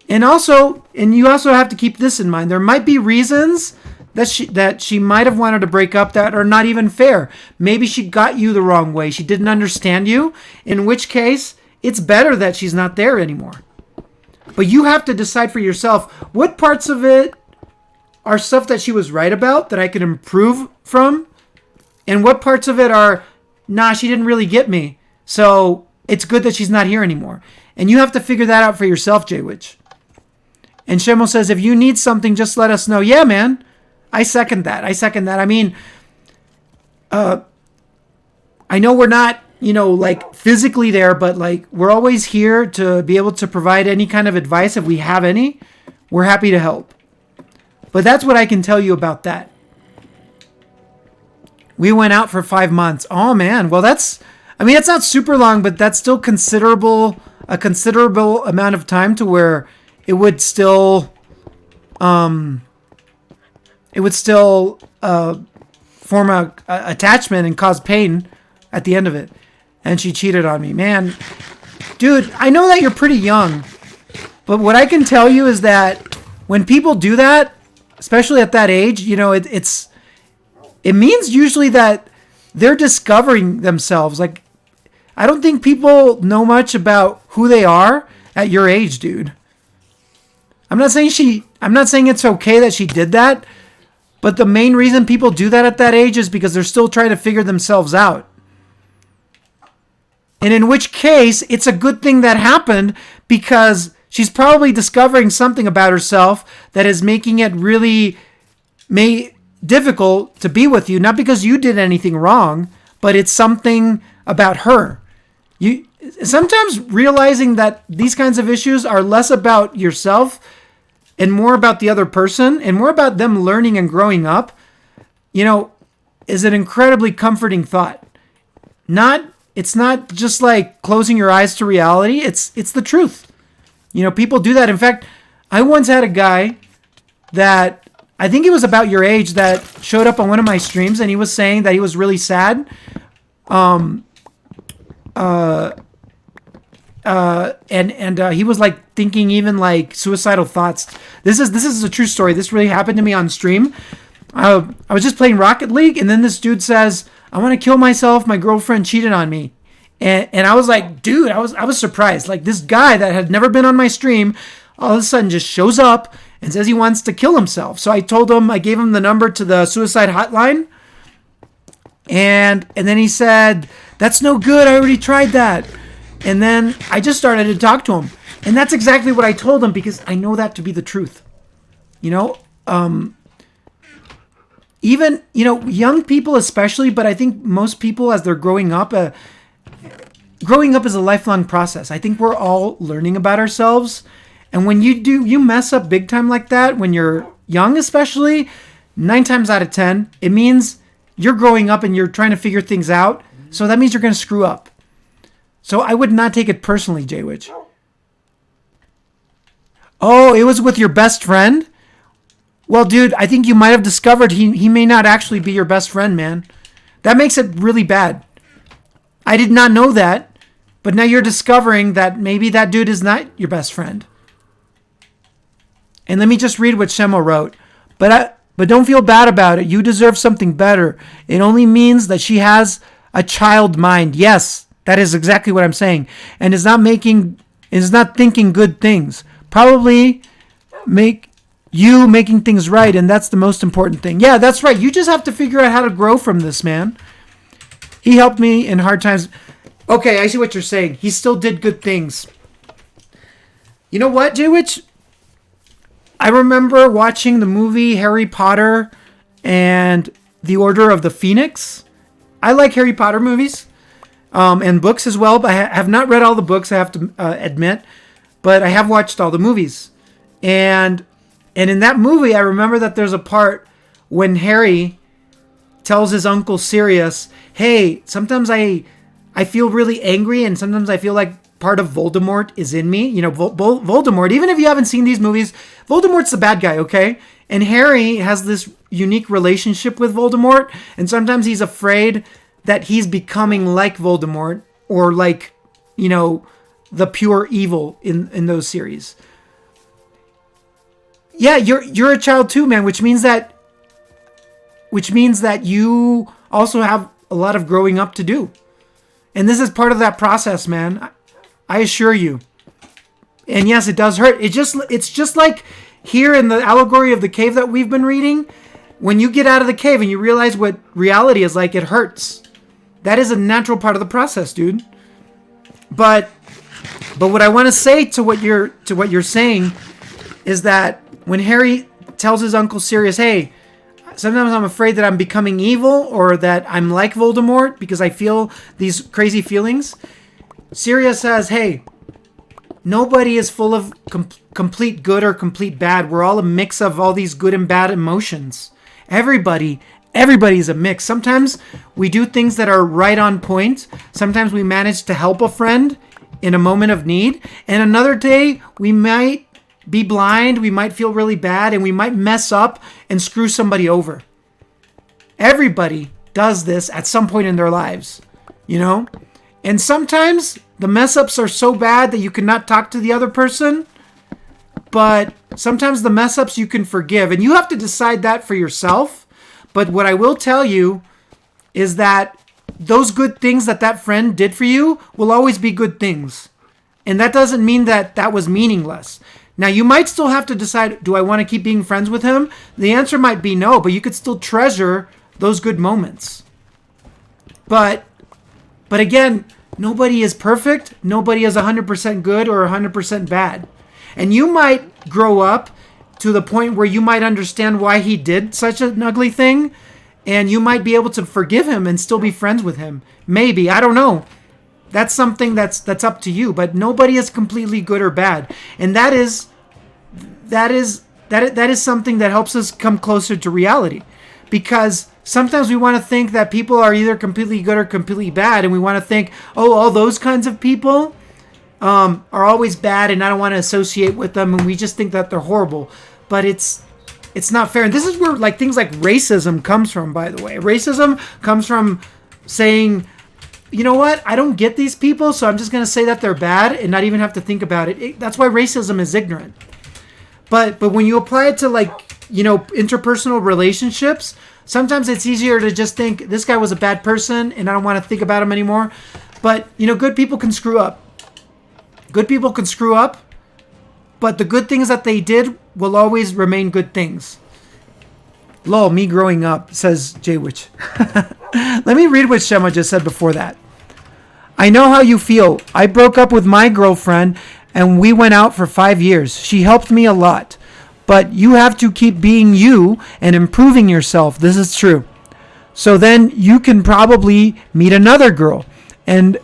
[SPEAKER 1] And you also have to keep this in mind. There might be reasons that she might have wanted to break up that are not even fair. Maybe she got you the wrong way. She didn't understand you, in which case it's better that she's not there anymore. But you have to decide for yourself what parts of it are stuff that she was right about that I could improve from, and what parts of it are, nah, she didn't really get me. So it's good that she's not here anymore. And you have to figure that out for yourself, J-Witch. And Shemo says, if you need something, just let us know. Yeah, man. I second that. I mean, I know we're not, like physically there, but like we're always here to be able to provide any kind of advice. If we have any, we're happy to help. But that's what I can tell you about that. We went out for 5 months. Oh man. Well, it's not super long, but that's still a considerable amount of time to where it would still form a attachment and cause pain at the end of it. And she cheated on me. Man, dude, I know that you're pretty young, but what I can tell you is that when people do that, especially at that age, it means usually that they're discovering themselves. Like, I don't think people know much about who they are at your age, dude. I'm not saying it's okay that she did that, but the main reason people do that at that age is because they're still trying to figure themselves out. And in which case, it's a good thing that happened, because she's probably discovering something about herself that is making it really difficult to be with you. Not because you did anything wrong, but it's something about her. You sometimes realizing that these kinds of issues are less about yourself and more about the other person and more about them learning and growing up, is an incredibly comforting thought. It's not just like closing your eyes to reality. It's the truth. People do that. In fact, I once had a guy that I think he was about your age that showed up on one of my streams, and he was saying that he was really sad. He was like thinking even like suicidal thoughts. This is a true story. This really happened to me on stream. I was just playing Rocket League, and then this dude says, I want to kill myself. My girlfriend cheated on me. And I was like, dude, I was surprised. Like, this guy that had never been on my stream all of a sudden just shows up and says he wants to kill himself. So I gave him the number to the suicide hotline. And then he said, that's no good. I already tried that. And then I just started to talk to him. And that's exactly what I told him, because I know that to be the truth. Even, young people especially, but I think most people as they're growing up, growing up is a lifelong process. I think we're all learning about ourselves. And when you mess up big time like that, when you're young especially, 9 times out of 10, it means you're growing up and you're trying to figure things out. So that means you're going to screw up. So I would not take it personally, Jaywitch. Oh, it was with your best friend? Well, dude, I think you might have discovered he may not actually be your best friend, man. That makes it really bad. I did not know that, but now you're discovering that maybe that dude is not your best friend. And let me just read what Shemo wrote. But don't feel bad about it. You deserve something better. It only means that she has a child mind. Yes, that is exactly what I'm saying. And is not thinking good things. Probably making things right, and that's the most important thing. Yeah, that's right. You just have to figure out how to grow from this, man. He helped me in hard times. Okay, I see what you're saying. He still did good things. You know what, Jaywitch? I remember watching the movie Harry Potter and the Order of the Phoenix. I like Harry Potter movies and books as well, but I have not read all the books, I have to admit. But I have watched all the movies. And in that movie, I remember that there's a part when Harry tells his uncle Sirius, hey, sometimes I feel really angry and sometimes I feel like part of Voldemort is in me. You know, Voldemort, even if you haven't seen these movies, Voldemort's the bad guy, okay? And Harry has this unique relationship with Voldemort, and sometimes he's afraid that he's becoming like Voldemort or like, you know, the pure evil in those series. Yeah, you're a child too, man, which means that you also have a lot of growing up to do. And this is part of that process, man. I assure you. And yes, it does hurt. It's just like here in the allegory of the cave that we've been reading. When you get out of the cave and you realize what reality is like, it hurts. That is a natural part of the process, dude. But what I want to say to what you're saying is that when Harry tells his uncle Sirius, hey, sometimes I'm afraid that I'm becoming evil or that I'm like Voldemort because I feel these crazy feelings. Sirius says, hey, nobody is full of complete good or complete bad. We're all a mix of all these good and bad emotions. Everybody's a mix. Sometimes we do things that are right on point. Sometimes we manage to help a friend in a moment of need. And another day we might be blind, we might feel really bad, and we might mess up and screw somebody over. Everybody does this at some point in their lives, you know? And sometimes the mess ups are so bad that you cannot talk to the other person, but sometimes the mess ups you can forgive, and you have to decide that for yourself. But what I will tell you is that those good things that friend did for you will always be good things. And that doesn't mean that was meaningless. Now, you might still have to decide, do I want to keep being friends with him? The answer might be no, but you could still treasure those good moments. But again, nobody is perfect. Nobody is 100% good or 100% bad. And you might grow up to the point where you might understand why he did such an ugly thing, and you might be able to forgive him and still be friends with him. Maybe, I don't know. That's something that's up to you, but nobody is completely good or bad. And that is something that helps us come closer to reality. Because sometimes we want to think that people are either completely good or completely bad, and we want to think, oh, all those kinds of people are always bad and I don't want to associate with them, and we just think that they're horrible. But it's not fair. And this is where like things like racism comes from, by the way. Racism comes from saying, you know what? I don't get these people, so I'm just going to say that they're bad and not even have to think about it. That's why racism is ignorant. But when you apply it to like, you know, interpersonal relationships, sometimes it's easier to just think this guy was a bad person and I don't want to think about him anymore. But, you know, good people can screw up. Good people can screw up, but the good things that they did will always remain good things. Lol, me growing up, says Jaywitch. Let me read what Shema just said before that. I know how you feel. I broke up with my girlfriend and we went out for 5 years. She helped me a lot. But you have to keep being you and improving yourself. This is true. So then you can probably meet another girl. And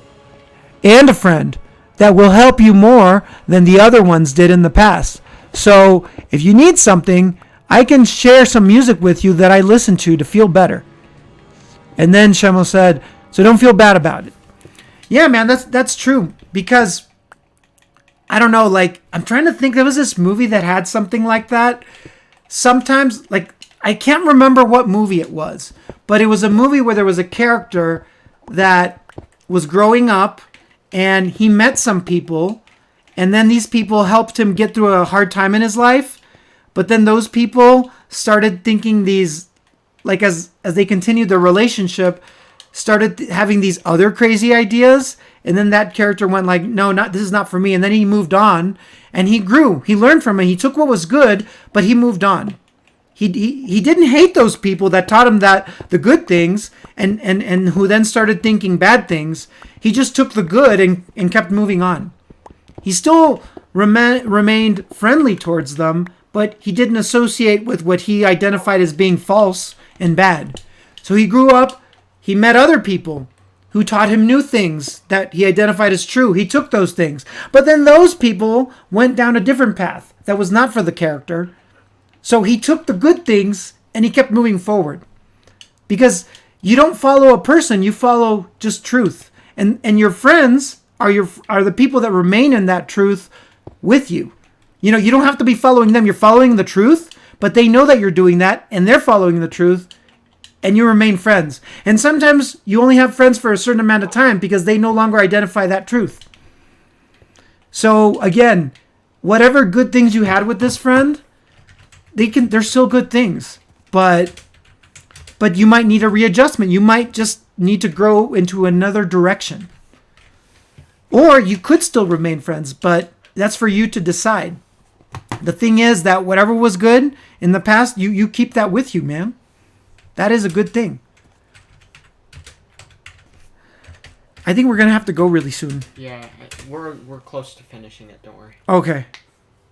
[SPEAKER 1] and a friend that will help you more than the other ones did in the past. So if you need something, I can share some music with you that I listen to feel better. And then Shemo said, so don't feel bad about it. Yeah, man, that's true. Because, I don't know, like, I'm trying to think, there was this movie that had something like that. Sometimes, like, I can't remember what movie it was. But it was a movie where there was a character that was growing up. And he met some people. And then these people helped him get through a hard time in his life. But then those people started thinking these, like, as they continued their relationship, started having these other crazy ideas. And then that character went like, no, this is not for me. And then he moved on and he grew. He learned from it. He took what was good, but he moved on. He didn't hate those people that taught him that the good things and who then started thinking bad things. He just took the good and kept moving on. He still remained friendly towards them, but he didn't associate with what he identified as being false and bad. So he grew up, he met other people who taught him new things that he identified as true. He took those things. But then those people went down a different path that was not for the character. So he took the good things and he kept moving forward. Because you don't follow a person, you follow just truth. And your friends are the people that remain in that truth with you. You know, you don't have to be following them. You're following the truth, but they know that you're doing that and they're following the truth and you remain friends. And sometimes you only have friends for a certain amount of time because they no longer identify that truth. So again, whatever good things you had with this friend, they're still good things, but you might need a readjustment. You might just need to grow into another direction. Or you could still remain friends, but that's for you to decide. The thing is that whatever was good in the past, you keep that with you, man. That is a good thing. I think we're going to have to go really soon.
[SPEAKER 2] Yeah, we're close to finishing it, don't worry.
[SPEAKER 1] Okay.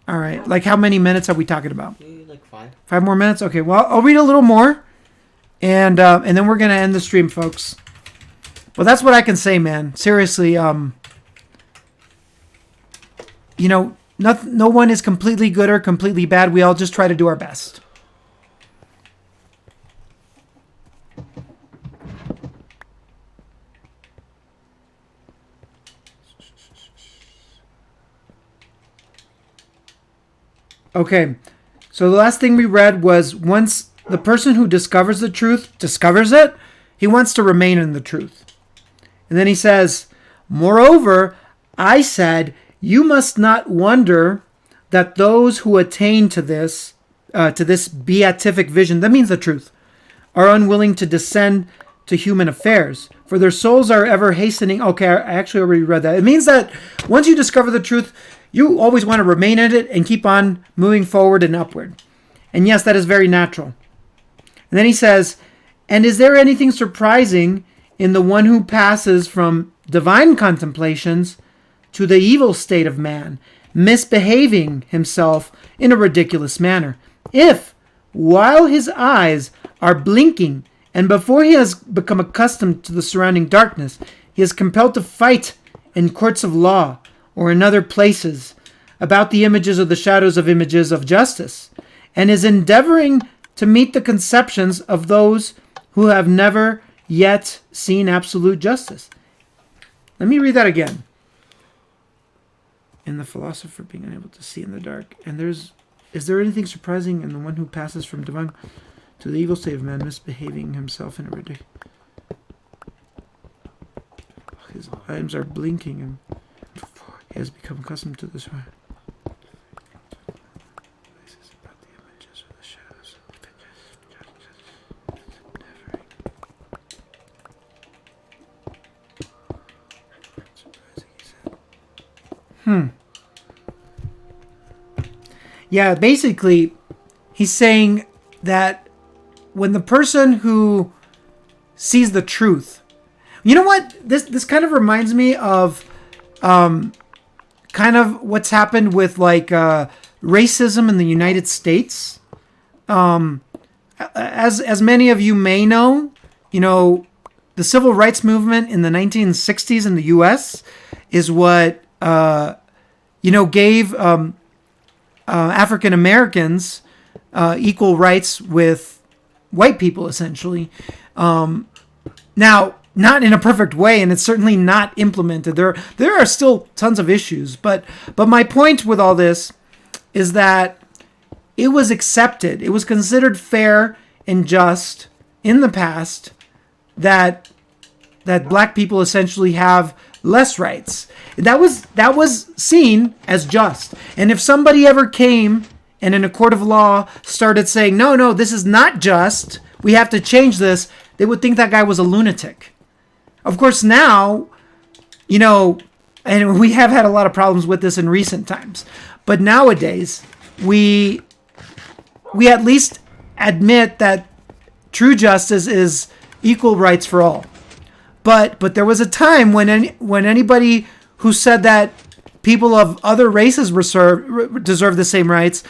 [SPEAKER 1] All right. Like how many minutes are we talking about?
[SPEAKER 2] Like 5.
[SPEAKER 1] 5 more minutes? Okay, well, I'll read a little more. And then we're going to end the stream, folks. Well, that's what I can say, man. Seriously, you know, no one is completely good or completely bad. We all just try to do our best. Okay, so the last thing we read was once the person who discovers the truth discovers it, he wants to remain in the truth. And then he says, moreover, I said, you must not wonder that those who attain to this beatific vision, that means the truth, are unwilling to descend to human affairs, for their souls are ever hastening. Okay, I actually already read that. It means that once you discover the truth, you always want to remain in it and keep on moving forward and upward. And yes, that is very natural. And then he says, and is there anything surprising in the one who passes from divine contemplations to the evil state of man, misbehaving himself in a ridiculous manner? If, while his eyes are blinking and before he has become accustomed to the surrounding darkness, he is compelled to fight in courts of law or in other places about the images or the shadows of images of justice, and is endeavoring to meet the conceptions of those who have never yet seen absolute justice. Let me read that again. In the philosopher being unable to see in the dark, and is there anything surprising in the one who passes from divine to the evil state of man, misbehaving himself in a ridiculous? His eyes are blinking and he has become accustomed to this. Yeah, basically, he's saying that when the person who sees the truth, you know what? This kind of reminds me of kind of what's happened with like racism in the United States. As many of you may know, you know, the civil rights movement in the 1960s in the U.S. is what gave African Americans equal rights with white people, essentially. Now, not in a perfect way, and it's certainly not implemented. There are still tons of issues, but my point with all this is that it was accepted. It was considered fair and just in the past that black people essentially have less rights. That was seen as just. And if somebody ever came and in a court of law started saying, no, this is not just, we have to change this, they would think that guy was a lunatic. Of course, now, and we have had a lot of problems with this in recent times, but nowadays, we at least admit that true justice is equal rights for all. But there was a time when anybody who said that people of other races deserve the same rights,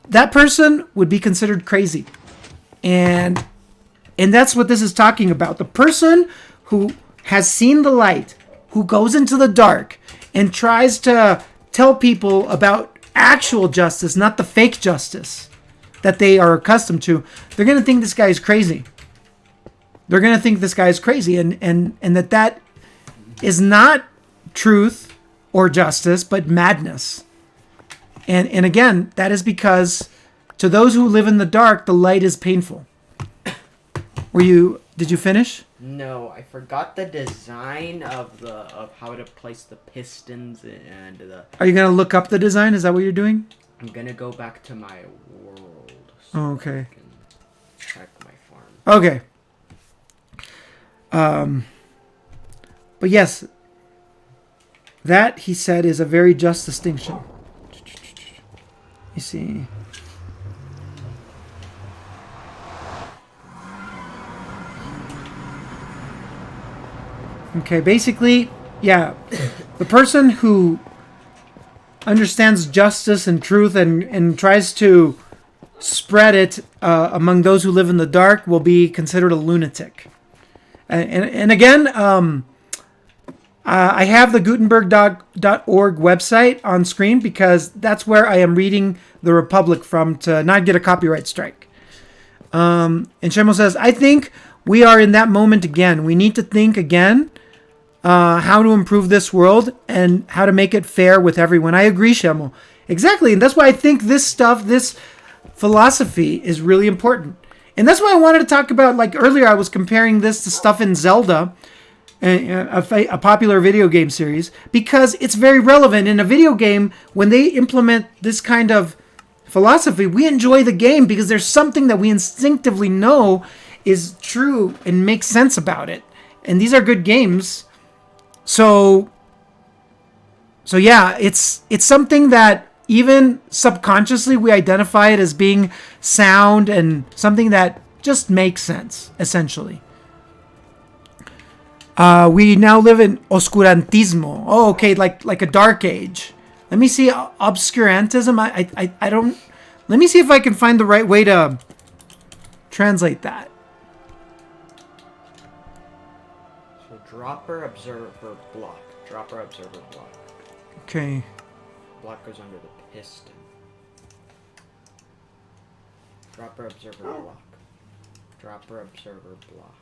[SPEAKER 1] that person would be considered crazy. And that's what this is talking about. The person who has seen the light, who goes into the dark and tries to tell people about actual justice, not the fake justice that they are accustomed to, they're going to think this guy is crazy. They're going to think this guy is crazy and that is not truth or justice, but madness. And again, that is because to those who live in the dark, the light is painful. Did you finish?
[SPEAKER 2] No, I forgot the design of how to place the pistons and the...
[SPEAKER 1] Are you going to look up the design? Is that what you're doing?
[SPEAKER 2] I'm going to go back to my world.
[SPEAKER 1] Okay.
[SPEAKER 2] I can check my farm.
[SPEAKER 1] Okay. But yes, that, he said, is a very just distinction. You see. Okay, basically, yeah, the person who understands justice and truth and tries to spread it among those who live in the dark will be considered a lunatic. And again, I have the Gutenberg.org website on screen because that's where I am reading The Republic from to not get a copyright strike. And Shemo says, I think we are in that moment again. We need to think again how to improve this world and how to make it fair with everyone. I agree, Shemo. Exactly. And that's why I think this philosophy is really important. And that's why I wanted to talk about, like earlier, I was comparing this to stuff in Zelda, a popular video game series, because it's very relevant. In a video game, when they implement this kind of philosophy, we enjoy the game because there's something that we instinctively know is true and makes sense about it. And these are good games. So yeah, it's something that even subconsciously we identify it as being sound and something that just makes sense, essentially. We now live in oscurantismo. Oh, okay, like a dark age. Let me see, obscurantism. I don't. Let me see if I can find the right way to translate that.
[SPEAKER 2] So dropper, observer, block. Dropper, observer, block.
[SPEAKER 1] Okay.
[SPEAKER 2] Block goes under the piston. Dropper, observer, block. Dropper, observer, block.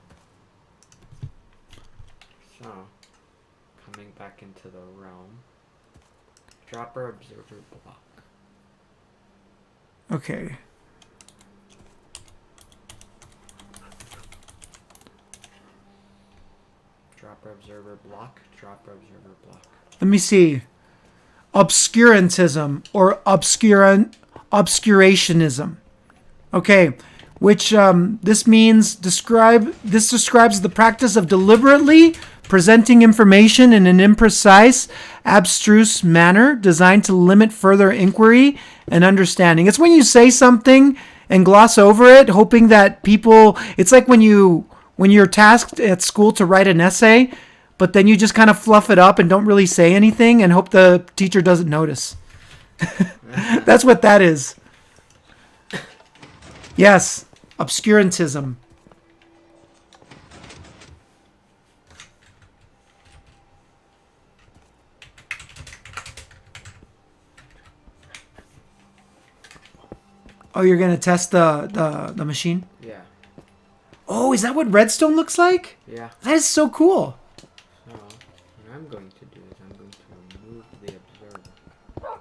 [SPEAKER 2] So, coming back into the realm. Dropper, observer, block.
[SPEAKER 1] Okay.
[SPEAKER 2] Dropper, observer, block. Dropper, observer, block.
[SPEAKER 1] Let me see. Obscurantism or obscurationism. Okay, which this describes the practice of deliberately presenting information in an imprecise, abstruse manner designed to limit further inquiry and understanding. It's when you say something and gloss over it, hoping that people... It's like when you're tasked at school to write an essay, but then you just kind of fluff it up and don't really say anything and hope the teacher doesn't notice. That's what that is. Yes, obscurantism. Oh, you're gonna test the machine?
[SPEAKER 2] Yeah.
[SPEAKER 1] Oh, is that what redstone looks like?
[SPEAKER 2] Yeah.
[SPEAKER 1] That is so cool.
[SPEAKER 2] So, what I'm going to do is I'm going to remove the observer.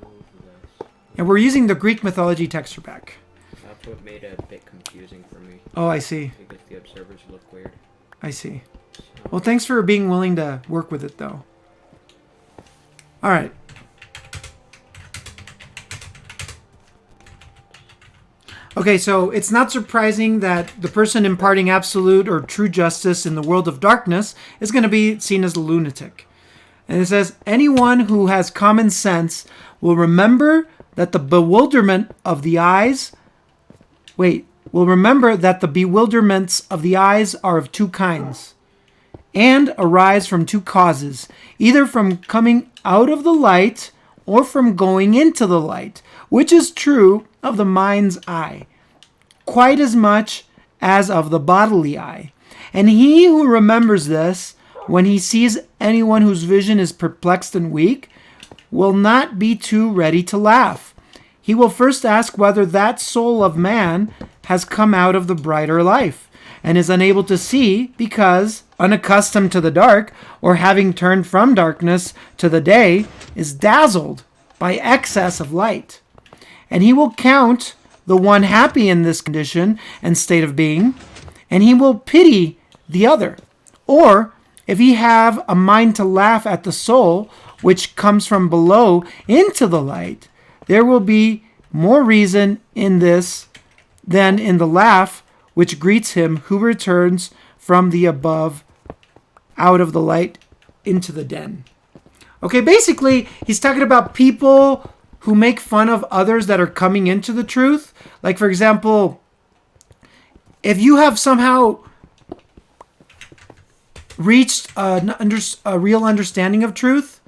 [SPEAKER 2] Remove this.
[SPEAKER 1] And we're using the Greek mythology texture pack.
[SPEAKER 2] That's what made it a bit confusing for me.
[SPEAKER 1] Oh, I see.
[SPEAKER 2] Because the observers look weird.
[SPEAKER 1] I see.
[SPEAKER 2] So,
[SPEAKER 1] Well, thanks for being willing to work with it, though. All right. Okay, so it's not surprising that the person imparting absolute or true justice in the world of darkness is going to be seen as a lunatic. And it says, anyone who has common sense will remember that the bewilderment of the eyes... will remember that the bewilderments of the eyes are of two kinds, and arise from two causes, either from coming out of the light or from going into the light, which is true of the mind's eye, quite as much as of the bodily eye. And he who remembers this, when he sees anyone whose vision is perplexed and weak, will not be too ready to laugh. He will first ask whether that soul of man has come out of the brighter life, and is unable to see because, unaccustomed to the dark, or having turned from darkness to the day, is dazzled by excess of light. And he will count the one happy in this condition and state of being, and he will pity the other. Or, if he have a mind to laugh at the soul which comes from below into the light, there will be more reason in this than in the laugh which greets him who returns from the above out of the light into the den. Okay, basically, he's talking about people who make fun of others that are coming into the truth. Like, for example, if you have somehow reached a real understanding of truth,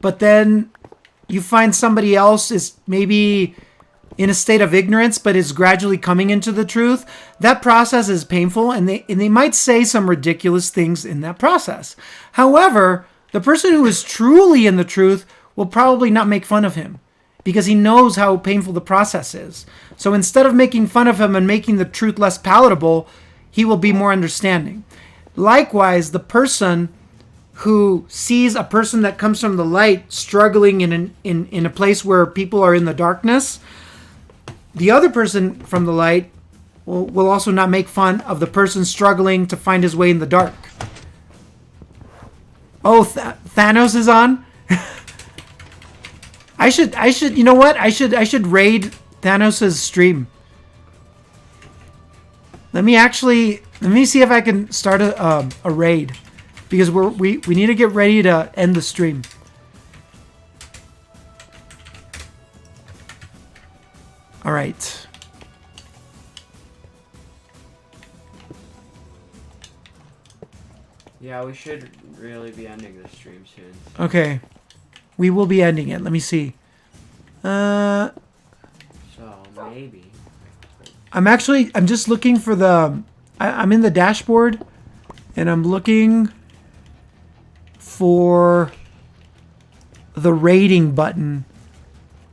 [SPEAKER 1] but then you find somebody else is maybe in a state of ignorance, but is gradually coming into the truth, that process is painful, and they might say some ridiculous things in that process. However, the person who is truly in the truth will probably not make fun of him, because he knows how painful the process is. So instead of making fun of him and making the truth less palatable, he will be more understanding. Likewise, the person who sees a person that comes from the light struggling in a place where people are in the darkness, the other person from the light will also not make fun of the person struggling to find his way in the dark. Oh, Thanos is on? I should, you know what? I should raid Thanos' stream. Let me see if I can start a raid, because we need to get ready to end the stream. All right.
[SPEAKER 2] Yeah, we should really be ending the stream soon.
[SPEAKER 1] Okay. We will be ending it. Let me see.
[SPEAKER 2] So, maybe.
[SPEAKER 1] I'm just looking for I'm in the dashboard, and I'm looking for the rating button.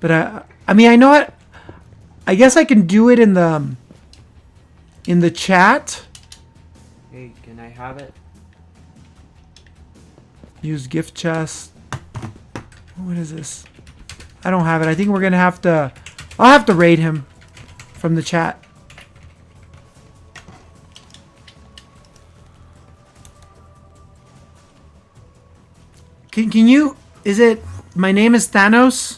[SPEAKER 1] But I mean, I know it. I guess I can do it in the chat.
[SPEAKER 2] Hey, can I have it?
[SPEAKER 1] Use gift chest. What is this? I don't have it. I think we're gonna have to. I'll have to raid him from the chat. Can you? Is it? My name is Thanos.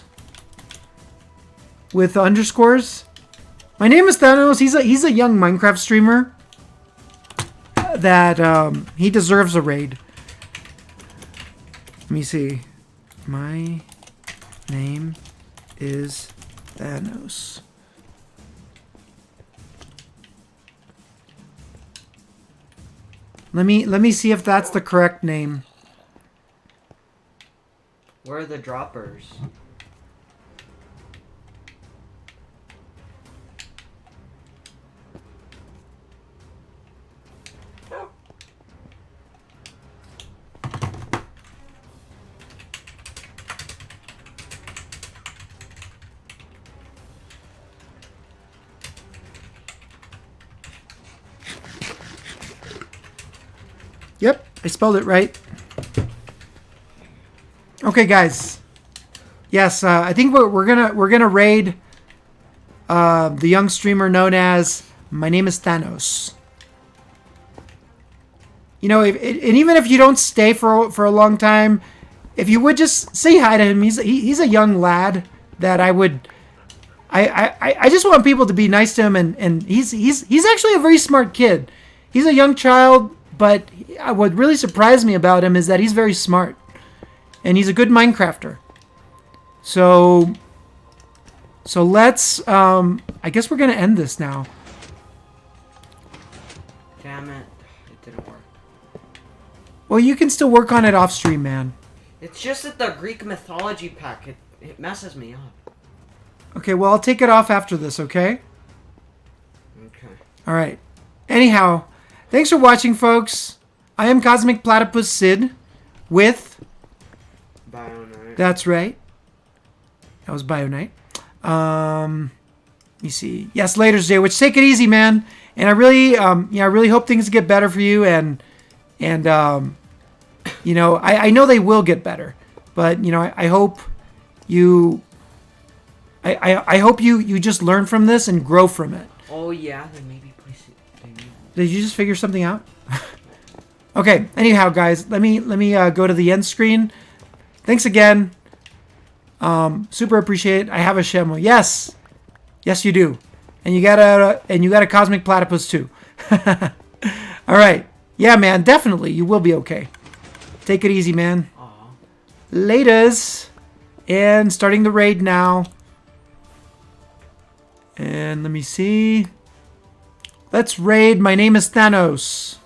[SPEAKER 1] With underscores. My name is Thanos. He's a young Minecraft streamer. That he deserves a raid. Let me see. My name is Thanos. Let me see if that's the correct name.
[SPEAKER 2] Where are the droppers?
[SPEAKER 1] Yep, I spelled it right. Okay, guys. Yes, I think we're gonna raid the young streamer known as My Name is Thanos. You know, and even if you don't stay for a long time, if you would just say hi to him, he's a young lad that I just want people to be nice to him, and he's actually a very smart kid. He's a young child, but what really surprised me about him is that he's very smart, and he's a good Minecrafter. So let's I guess we're gonna end this now.
[SPEAKER 2] Damn it. It didn't work.
[SPEAKER 1] Well, you can still work on it off stream, man.
[SPEAKER 2] It's just that the Greek mythology pack, it messes me up.
[SPEAKER 1] Okay, well, I'll take it off after this, okay?
[SPEAKER 2] Okay.
[SPEAKER 1] All right. Anyhow, thanks for watching, folks. I am Cosmic Platypus Sid with...
[SPEAKER 2] Bio-Knight.
[SPEAKER 1] That's right. That was Bio-Knight. Let me see. Yes, later, Jay. Which take it easy, man. And I really, I really hope things get better for you. And you know, I know they will get better. But you know, I hope you. I hope you just learn from this and grow from it.
[SPEAKER 2] Oh yeah, then maybe please.
[SPEAKER 1] Did you just figure something out? Okay. Anyhow, guys, let me go to the end screen. Thanks again. Super appreciate it. I have a Shemo. Yes, yes, you do, and you got a Cosmic Platypus too. All right. Yeah, man. Definitely, you will be okay. Take it easy, man.
[SPEAKER 2] Aw.
[SPEAKER 1] Laters, and starting the raid now. And let me see. Let's raid. My name is Thanos.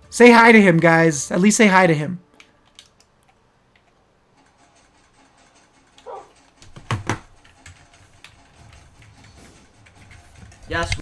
[SPEAKER 1] Say hi to him, guys. At least say hi to him.
[SPEAKER 2] Yes.